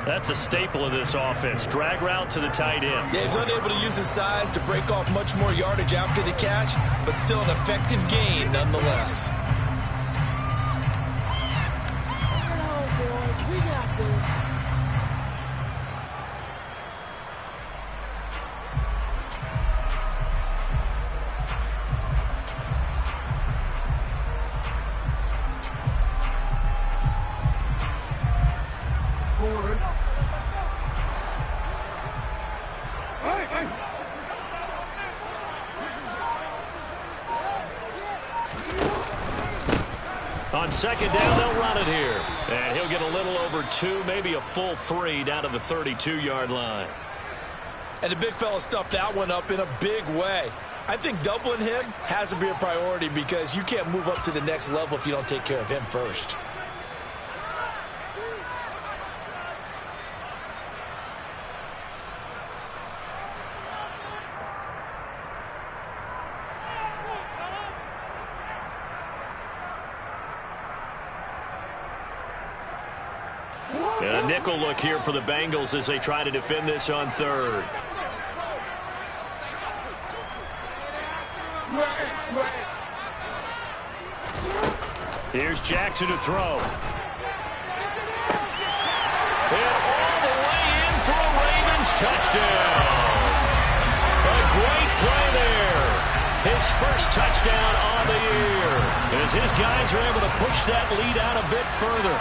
Speaker 3: That's a staple of this offense. Drag route to the tight end.
Speaker 2: Yeah, he's unable to use his size to break off much more yardage after the catch, but still an effective gain nonetheless.
Speaker 3: On second down, they'll run it here. And he'll get a little over 2, maybe a full 3 down to the 32-yard line.
Speaker 2: And the big fella stuffed that one up in a big way. I think doubling him has to be a priority because you can't move up to the next level if you don't take care of him first.
Speaker 3: And a nickel look here for the Bengals as they try to defend this on 3rd. Here's Jackson to throw. And all the way in for a Ravens touchdown. A great play there. His first touchdown on the year. As his guys are able to push that lead out a bit further.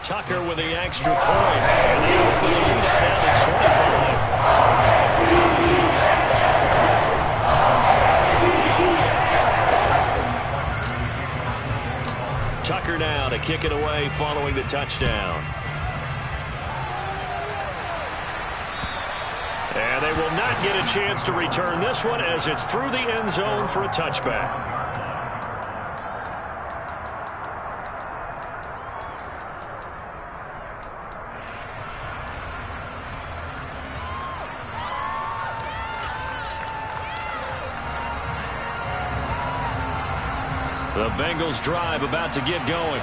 Speaker 3: Tucker with the extra point. And they open the lead out down to 25. Tucker now to kick it away following the touchdown. And they will not get a chance to return this one as it's through the end zone for a touchback. The Bengals drive about to get going.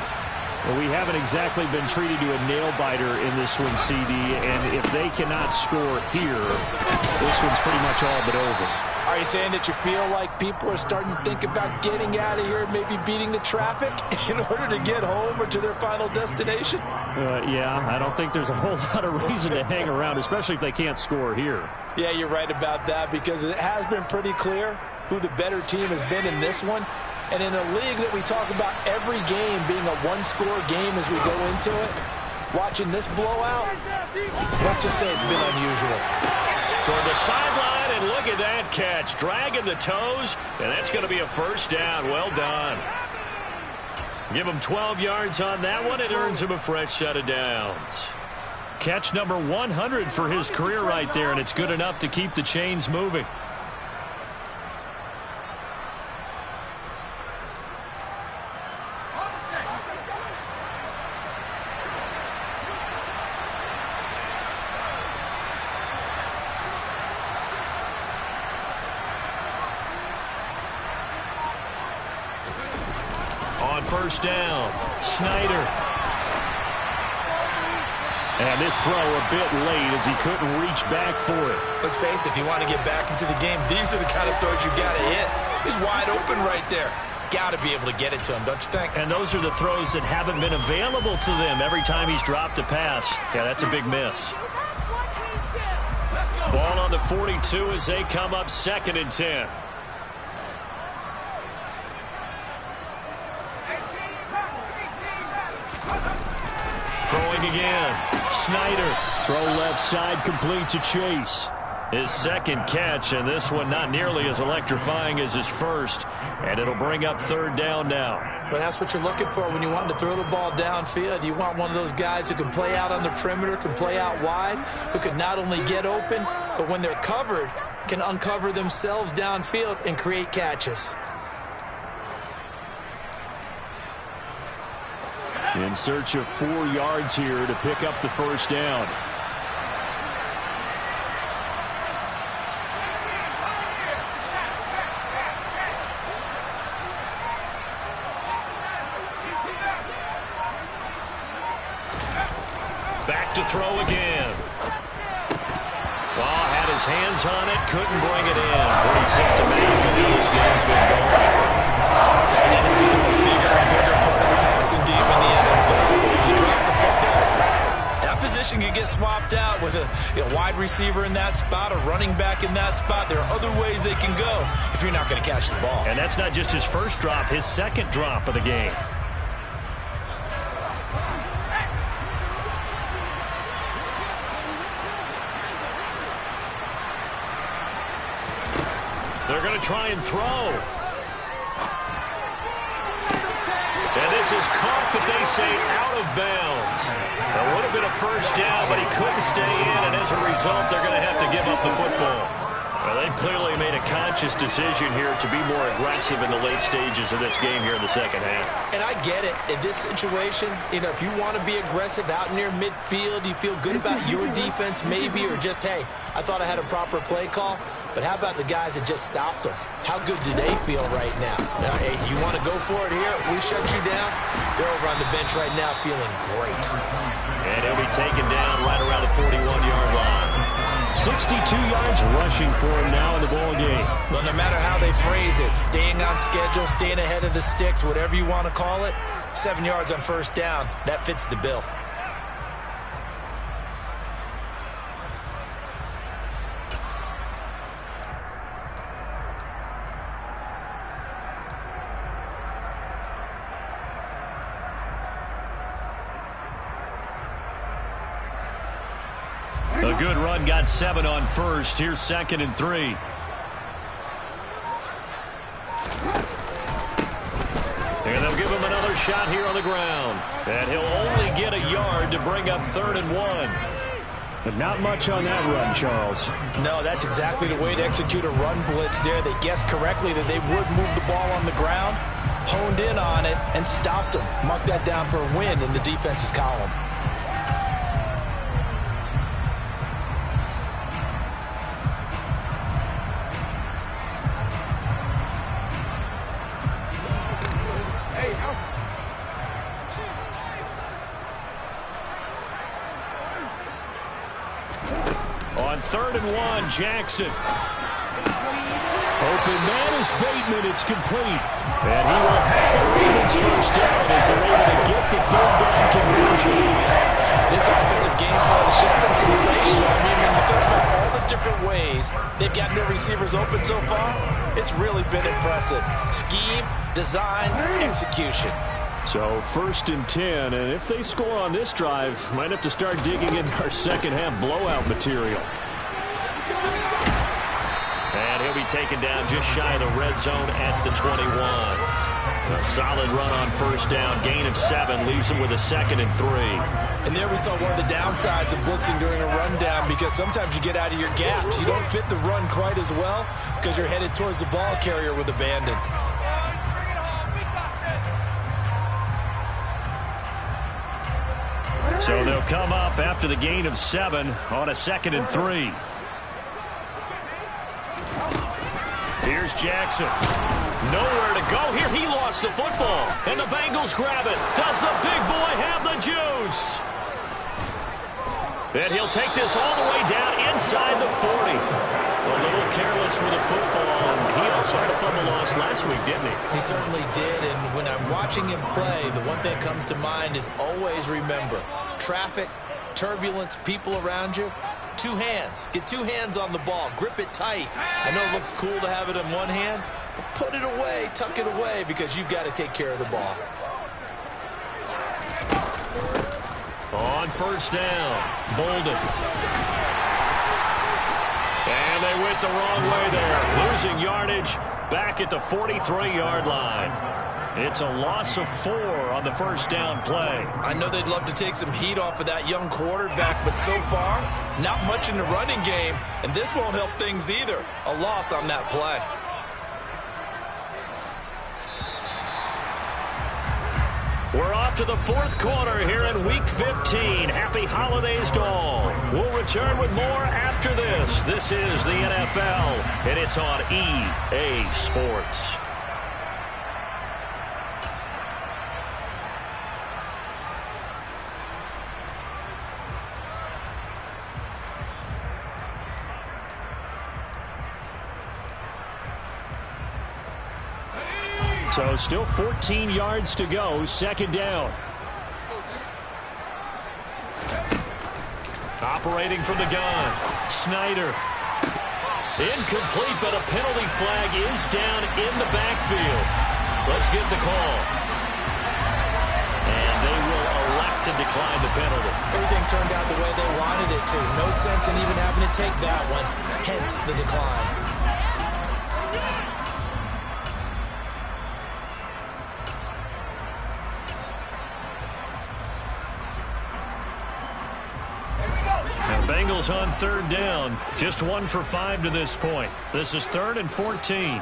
Speaker 1: Well, we haven't exactly been treated to a nail-biter in this one, CD, and if they cannot score here, this one's pretty much all but over.
Speaker 5: Are you saying that you feel like people are starting to think about getting out of here, maybe beating the traffic in order to get home or to their final destination?
Speaker 1: Yeah, I don't think there's a whole lot of reason to hang around, especially if they can't score here.
Speaker 5: Yeah, you're right about that because it has been pretty clear who the better team has been in this one. And in a league that we talk about every game being a one-score game as we go into it, watching this blowout, let's just say it's been unusual.
Speaker 3: Toward the sideline, and look at that catch. Dragging the toes, and that's going to be a first down. Well done.
Speaker 1: Give him 12 yards on that one. It earns him a fresh set of downs. Catch number 100 for his career right there, and it's good enough to keep the chains moving. On first down, Snyder. And this throw a bit late as he couldn't reach back for it.
Speaker 2: Let's face it, if you want to get back into the game, these are the kind of throws you got to hit. He's wide open right there. Got to be able to get it to him, don't you think?
Speaker 1: And those are the throws that haven't been available to them every time he's dropped a pass. Yeah, that's a big miss. Ball on the 42 as they come up 2nd and 10. Throwing again. Snyder. Throw left side, complete to Chase. His second catch, and this one not nearly as electrifying as his first. And it'll bring up 3rd down now.
Speaker 2: But that's what you're looking for when you want to throw the ball downfield. You want one of those guys who can play out on the perimeter, can play out wide, who can not only get open, but when they're covered, can uncover themselves downfield and create catches.
Speaker 1: In search of 4 yards here to pick up the first down. Back to throw again. Well, had his hands on it, couldn't bring it in. Pretty symptomatic of how this game's been going.
Speaker 2: Tight end has become a bigger and bigger part of the passing game in the NFL. If you drop the football, that position can get swapped out with a wide receiver in that spot, a running back in that spot. There are other ways they can go if you're not going to catch the ball.
Speaker 1: And that's not just his first drop, his second drop of the game. They're going to try and throw. And this is caught, but they say out of bounds. It would have been a first down, but he couldn't stay in, and as a result, they're going to have to give up the football. Well, they've clearly made a conscious decision here to be more aggressive in the late stages of this game here in the second half.
Speaker 2: And I get it. In this situation, if you want to be aggressive out near midfield, you feel good about your defense maybe, or just, hey, I thought I had a proper play call. But how about the guys that just stopped them? How good do they feel right now? Hey, you want to go for it here? We shut you down. They're over on the bench right now feeling great.
Speaker 1: And he'll be taken down right around the 41-yard line. 62 yards rushing for him now in the ball game.
Speaker 2: Well, no matter how they phrase it, staying on schedule, staying ahead of the sticks, whatever you want to call it, 7 yards on first down, that fits the bill.
Speaker 1: A good run, got 7 on first. Here's 2nd and 3. And they'll give him another shot here on the ground. And he'll only get a yard to bring up 3rd and 1. But not much on that run, Charles.
Speaker 5: No, that's exactly the way to execute a run blitz there. They guessed correctly that they would move the ball on the ground, honed in on it, and stopped them. Mark that down for a win in the defense's column.
Speaker 1: On 3rd and 1, Jackson. Open man is Bateman. It's complete. And he will have a Ravens first down as they're able to get the 3rd down conversion.
Speaker 5: This offensive game plan has just been sensational. I mean, when you think about all the different ways they've gotten their receivers open so far, it's really been impressive. Scheme, design, execution.
Speaker 1: So 1st and 10, and if they score on this drive, might have to start digging in our second half blowout material. And he'll be taken down just shy of the red zone at the 21. A solid run on first down. Gain of 7 leaves him with a 2nd and 3.
Speaker 5: And there we saw one of the downsides of blitzing during a rundown, because sometimes you get out of your gaps. You don't fit the run quite as well because you're headed towards the ball carrier with abandon.
Speaker 1: So they'll come up after the gain of 7 on a 2nd and 3. Here's Jackson. Nowhere to go here. He lost the football. And the Bengals grab it. Does the big boy have the juice? And he'll take this all the way down inside the 40. A little careless with the football. And he also had a fumble loss last week, didn't he?
Speaker 2: He certainly did. And when I'm watching him play, the one thing that comes to mind is always remember, traffic, turbulence, people around you. 2 hands. Get 2 hands on the ball. Grip it tight. I know it looks cool to have it in one hand, but put it away, tuck it away, because you've got to take care of the ball.
Speaker 1: On first down, Bolden. And they went the wrong way there. Losing yardage back at the 43-yard line. It's a loss of 4 on the first down play.
Speaker 5: I know they'd love to take some heat off of that young quarterback, but so far, not much in the running game, and this won't help things either. A loss on that play.
Speaker 1: We're off to the 4th quarter here in Week 15. Happy holidays to all. We'll return with more after this. This is the NFL, and it's on EA Sports. So still 14 yards to go, 2nd down. Operating from the gun, Snyder. Incomplete, but a penalty flag is down in the backfield. Let's get the call. And they will elect to decline the penalty.
Speaker 2: Everything turned out the way they wanted it to. No sense in even having to take that one, hence the decline.
Speaker 1: Bengals on 3rd down. Just 1 for 5 to this point. This is 3rd and 14.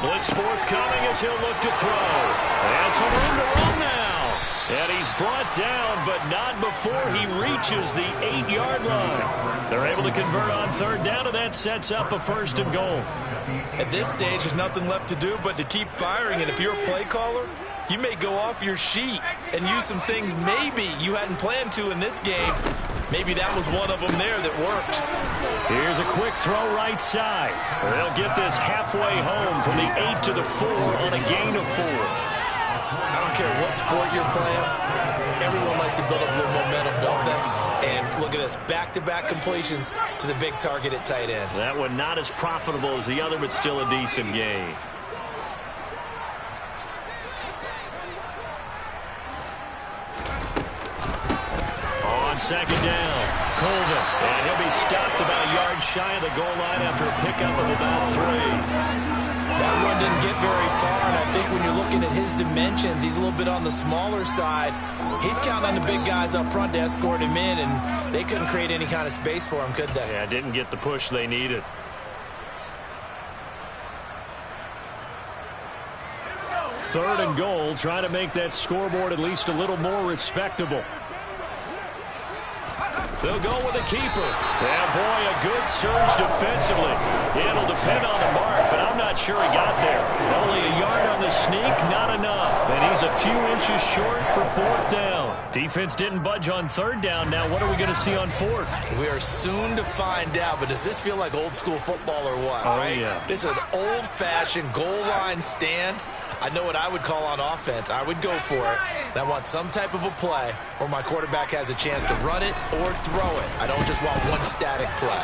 Speaker 1: Blitz forthcoming as he'll look to throw. And some room to run now. And he's brought down, but not before he reaches the 8-yard line. They're able to convert on 3rd down, and that sets up a 1st and goal.
Speaker 5: At this stage, there's nothing left to do but to keep firing, and if you're a play caller, you may go off your sheet and use some things maybe you hadn't planned to in this game. Maybe that was one of them there that worked.
Speaker 1: Here's a quick throw right side. They'll get this halfway home from the 8 to the 4 on a gain of 4.
Speaker 5: I don't care what sport you're playing. Everyone likes to build up a little momentum, don't they? And look at this, back-to-back completions to the big target at tight end.
Speaker 1: That one not as profitable as the other, but still a decent gain. On 2nd down, Colvin. And he'll be stopped about a yard shy of the goal line after a pickup of about 3.
Speaker 5: That run didn't get very far, and I think when you're looking at his dimensions, he's a little bit on the smaller side. He's counting on the big guys up front to escort him in, and they couldn't create any kind of space for him, could they?
Speaker 1: Yeah, didn't get the push they needed. Third and goal, trying to make that scoreboard at least a little more respectable. They'll go with a keeper. Yeah, boy, a good surge defensively. It'll depend on the mark, but I'm not sure he got there. Only a yard on the sneak, not enough. And he's a few inches short for 4th down. Defense didn't budge on 3rd down. Now what are we going to see on 4th?
Speaker 5: We are soon to find out, but does this feel like old school football or what?
Speaker 1: Oh,
Speaker 5: right?
Speaker 1: yeah.
Speaker 5: This is an old-fashioned goal line stand. I know what I would call on offense. I would go for it. And I want some type of a play where my quarterback has a chance to run it or throw it. I don't just want one static play.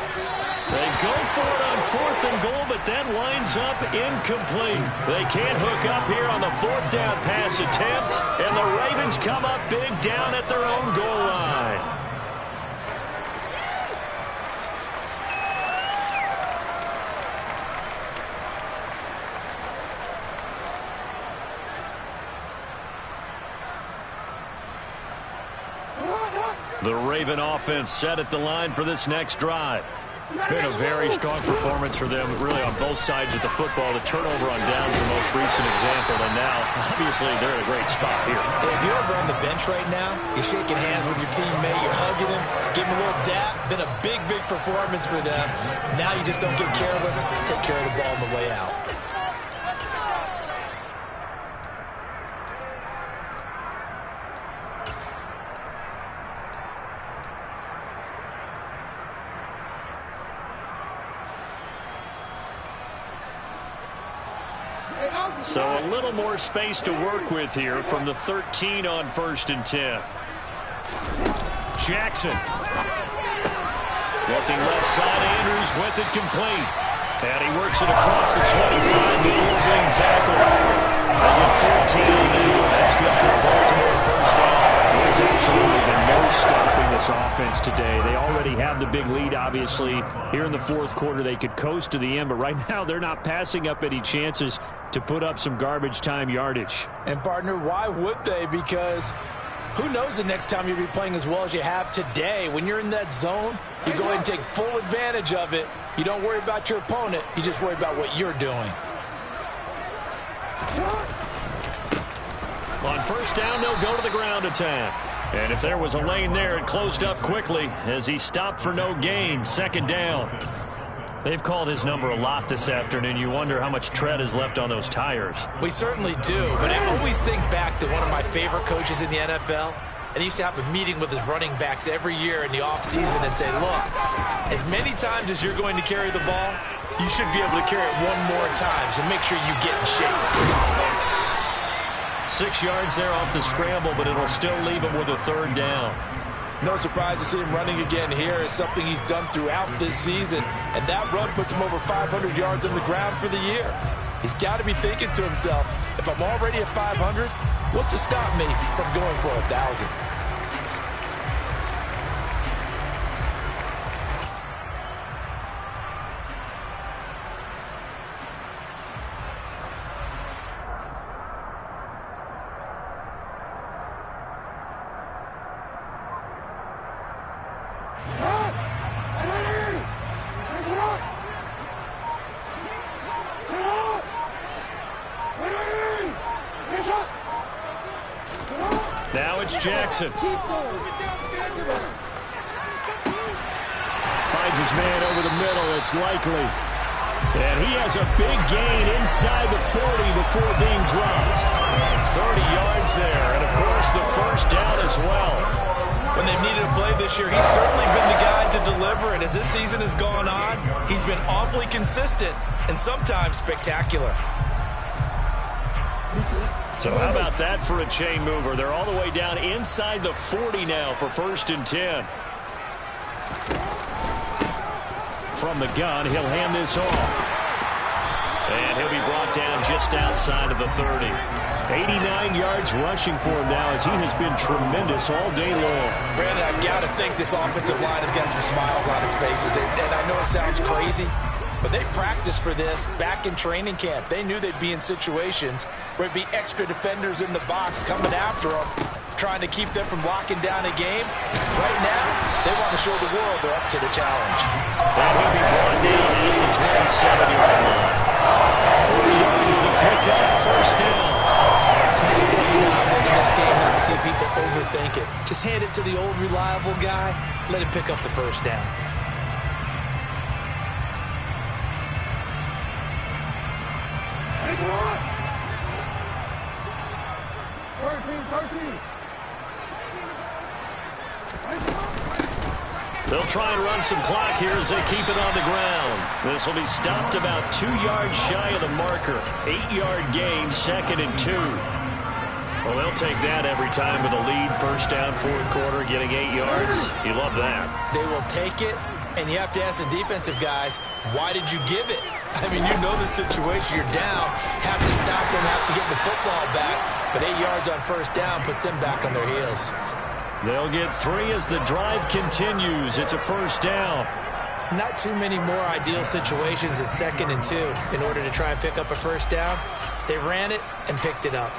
Speaker 1: They go for it on 4th and goal, but that winds up incomplete. They can't hook up here on the 4th down pass attempt, and the Ravens come up big down at their own goal line. The Raven offense set at the line for this next drive. Been a very strong performance for them, really, on both sides of the football. The turnover on downs the most recent example, and now, obviously, they're in a great spot here.
Speaker 2: If you're over on the bench right now, you're shaking hands with your teammate, you're hugging him, give him a little dap. Been a big, big performance for them. Now you just don't get careless. Take care of the ball on the way out.
Speaker 1: So a little more space to work with here from the 13 on 1st and 10. Jackson. Looking left side, Andrews with it complete. And he works it across the 25 before being tackled. They get 14 now. That's good for Baltimore first down. There's absolutely been no stopping this offense today. They already have the big lead, obviously. Here in the fourth quarter, they could coast to the end, but right now they're not passing up any chances to put up some garbage time yardage.
Speaker 5: And, partner, why would they? Because who knows the next time you'll be playing as well as you have today. When you're in that zone, you go ahead and take full advantage of it. You don't worry about your opponent. You just worry about what you're doing.
Speaker 1: On first down, they'll go to the ground attack. And if there was a lane there, it closed up quickly as he stopped for no gain. Second down. They've called his number a lot this afternoon. You wonder how much tread is left on those tires.
Speaker 2: We certainly do, but I always think back to one of my favorite coaches in the NFL. And he used to have a meeting with his running backs every year in the offseason and say, look, as many times as you're going to carry the ball, you should be able to carry it one more time, so make sure you get in shape.
Speaker 1: 6 yards there off the scramble, but it'll still leave him with a third down.
Speaker 5: No surprise to see him running again here. It's something he's done throughout this season. And that run puts him over 500 yards on the ground for the year. He's got to be thinking to himself, if I'm already at 500, what's to stop me from going for 1,000?
Speaker 1: Now it's Jackson. Finds his man over the middle. It's Likely. And he has a big gain inside the 40 before being dropped. 30 yards there. And, of course, the first down as well.
Speaker 2: When they've needed a play this year, he's certainly been the guy to deliver it. As this season has gone on, he's been awfully consistent and sometimes spectacular.
Speaker 1: So how about that for a chain mover? They're all the way down inside the 40 now for 1st and 10. From the gun, he'll hand this off. And he'll be brought down just outside of the 30. 89 yards rushing for him now as he has been tremendous all day long.
Speaker 2: Brandon, I've got to think this offensive line has got some smiles on its faces. And I know it sounds crazy, but they practiced for this back in training camp. They knew they'd be in situations where it'd be extra defenders in the box coming after them, trying to keep them from locking down a game. Right now, they want to show the world they're up to the challenge.
Speaker 1: And he'll be brought down at the 27-yard line. 40 yards the pickup, first down.
Speaker 2: It's nice every now and then in this game not to see people overthink it. Just hand it to the old reliable guy, let him pick up the first down.
Speaker 1: They'll try and run some clock here as they keep it on the ground. This will be stopped about 2 yards shy of the marker. 8-yard gain, 2nd and 2. Well, they'll take that every time with a lead. First down, fourth quarter, getting 8 yards. You love that.
Speaker 2: They will take it, and you have to ask the defensive guys, why did you give it? I mean, you know the situation. You're down, have to stop them, have to get the football back. But 8 yards on first down puts them back on their heels.
Speaker 1: They'll get 3 as the drive continues. It's a first down.
Speaker 2: Not too many more ideal situations at 2nd and 2 in order to try and pick up a first down. They ran it and picked it up.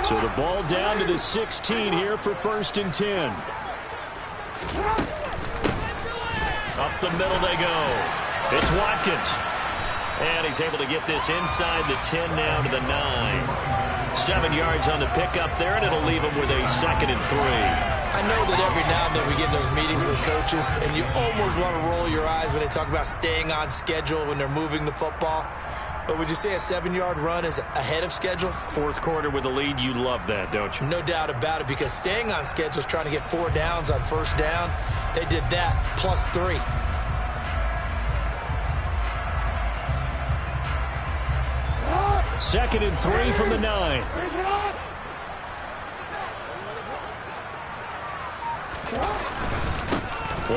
Speaker 3: So the ball down to the 16 here for 1st and 10.
Speaker 1: Up the middle they go. It's Watkins. And he's able to get this inside the 10 now to the 9. 7 yards on the pickup there, and it'll leave him with a 2nd and 3.
Speaker 2: I know that every now and then we get in those meetings with coaches, and you almost want to roll your eyes when they talk about staying on schedule when they're moving the football. But would you say a 7-yard run is ahead of schedule?
Speaker 3: 4th quarter with the lead, you love that, don't you?
Speaker 2: No doubt about it, because staying on schedule is trying to get 4 downs on 1st down. They did that plus 3.
Speaker 3: Second and 3 from the 9.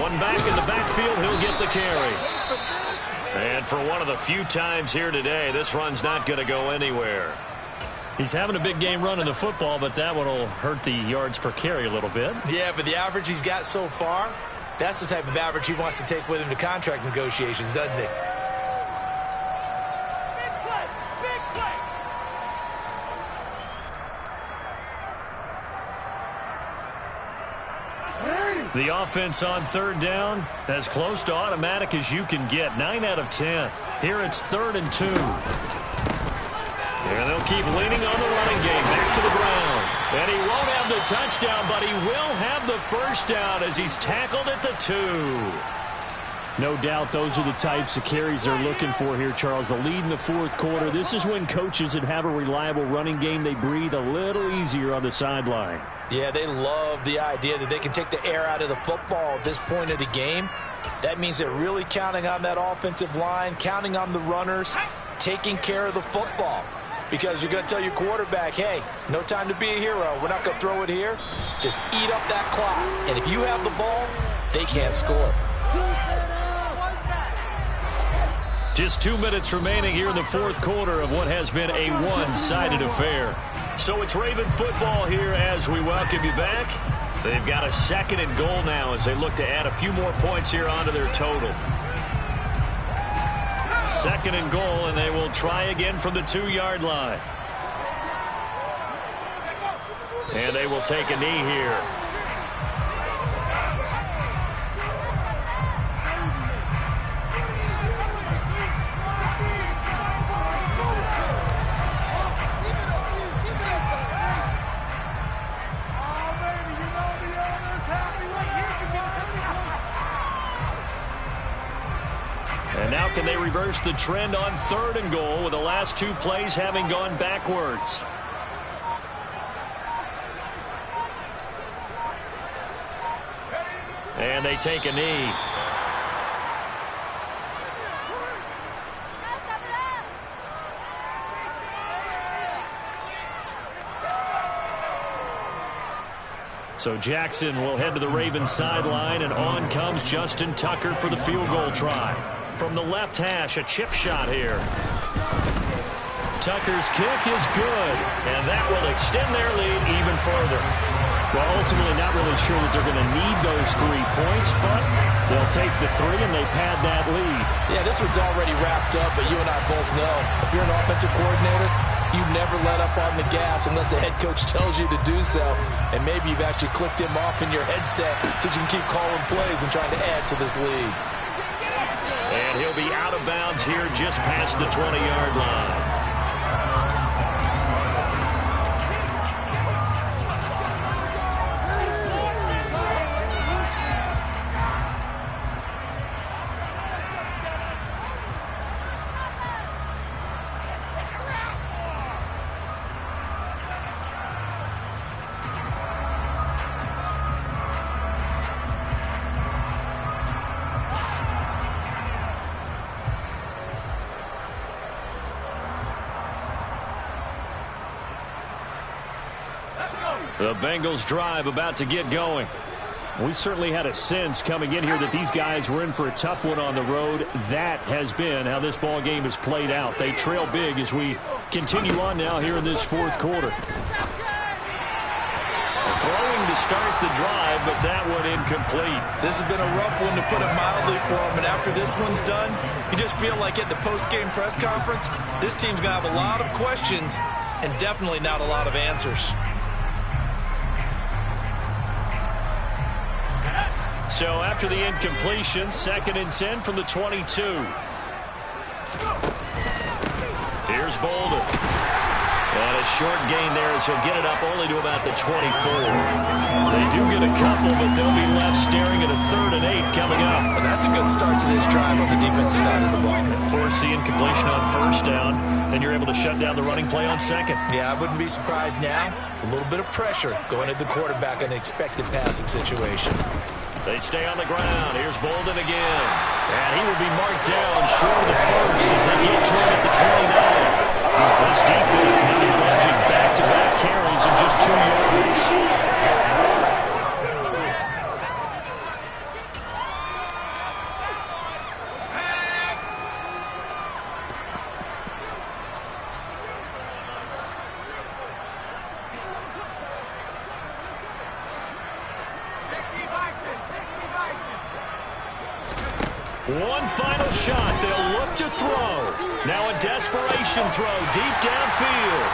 Speaker 3: One back in the backfield, he'll get the carry.
Speaker 1: And for one of the few times here today, this run's not going to go anywhere.
Speaker 3: He's having a big game running the football, but that one will hurt the yards per carry a little bit.
Speaker 2: Yeah, but the average he's got so far, that's the type of average he wants to take with him to contract negotiations, doesn't he?
Speaker 3: The offense on 3rd down, as close to automatic as you can get. 9 out of 10. Here it's 3rd and 2. And they'll keep leaning on the running game. Back to the ground. And he won't have the touchdown, but he will have the 1st down as he's tackled at the 2. No doubt those are the types of carries they're looking for here, Charles. The lead in the 4th quarter. This is when coaches that have a reliable running game, they breathe a little easier on the sideline.
Speaker 2: Yeah, they love the idea that they can take the air out of the football at this point of the game. That means they're really counting on that offensive line, counting on the runners, taking care of the football. Because you're going to tell your quarterback, hey, no time to be a hero. We're not going to throw it here. Just eat up that clock. And if you have the ball, they can't score.
Speaker 3: Just 2 minutes remaining here in the 4th quarter of what has been a one-sided affair.
Speaker 1: So it's Raven football here as we welcome you back. They've got a 2nd and goal now as they look to add a few more points here onto their total.
Speaker 3: 2nd and goal, and they will try again from the 2-yard line.
Speaker 1: And they will take a knee here.
Speaker 3: And now can they reverse the trend on 3rd and goal with the last 2 plays having gone backwards?
Speaker 1: And they take a knee.
Speaker 3: So Jackson will head to the Ravens sideline, and on comes Justin Tucker for the field goal try. From the left hash, a chip shot here. Tucker's kick is good, and that will extend their lead even further. Well, ultimately not really sure that they're going to need those 3 points, but they'll take the 3 and they pad that lead.
Speaker 2: Yeah, this one's already wrapped up, but you and I both know if you're an offensive coordinator, you never let up on the gas unless the head coach tells you to do so. And maybe you've actually clicked him off in your headset so you can keep calling plays and trying to add to this lead.
Speaker 1: And he'll be out of bounds here just past the 20-yard line.
Speaker 3: The Bengals drive about to get going. We certainly had a sense coming in here that these guys were in for a tough one on the road. That has been how this ball game has played out. They trail big as we continue on now here in this 4th quarter.
Speaker 1: Throwing to start the drive, but that one incomplete.
Speaker 2: This has been a rough one, to put it mildly, for him. And after this one's done, you just feel like at the post-game press conference, this team's going to have a lot of questions and definitely not a lot of answers.
Speaker 1: So after the incompletion, 2nd and 10 from the 22. Here's Bolden. And a short gain there as he'll get it up only to about the 24. They do get a couple, but they'll be left staring at a 3rd and 8 coming up.
Speaker 2: And that's a good start to this drive on the defensive side of the ball.
Speaker 1: Force the incompletion on 1st down, then you're able to shut down the running play on 2nd.
Speaker 2: Yeah, I wouldn't be surprised now. A little bit of pressure going at the quarterback in an expected passing situation.
Speaker 1: They stay on the ground. Here's Bolden again. And he will be marked down short of the 1st as they get to him at the 29. This defense not budging back-to-back carries in just 2 yards. One final shot. They'll look to throw. Now a desperation throw deep downfield.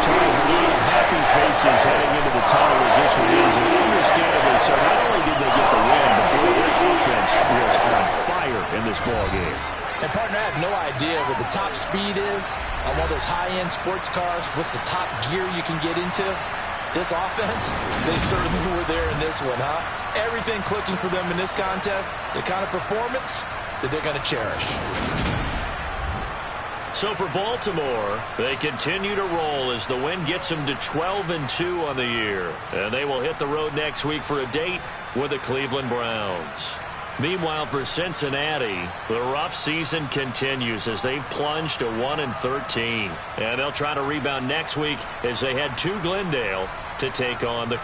Speaker 1: Charles, a lot of happy faces heading into the tunnel as this one is, and understandably so. Not only did they get the win, but boy, their offense was on fire in this ball game.
Speaker 5: And, partner, I have no idea what the top speed is on one of those high-end sports cars. What's the top gear you can get into? This offense, they certainly were there in this one, huh? Everything clicking for them in this contest, the kind of performance that they're going to cherish.
Speaker 1: So for Baltimore, they continue to roll as the win gets them to 12-2 on the year. And they will hit the road next week for a date with the Cleveland Browns. Meanwhile, for Cincinnati, the rough season continues as they've plunged to 1-13. And they'll try to rebound next week as they head to Glendale to take on the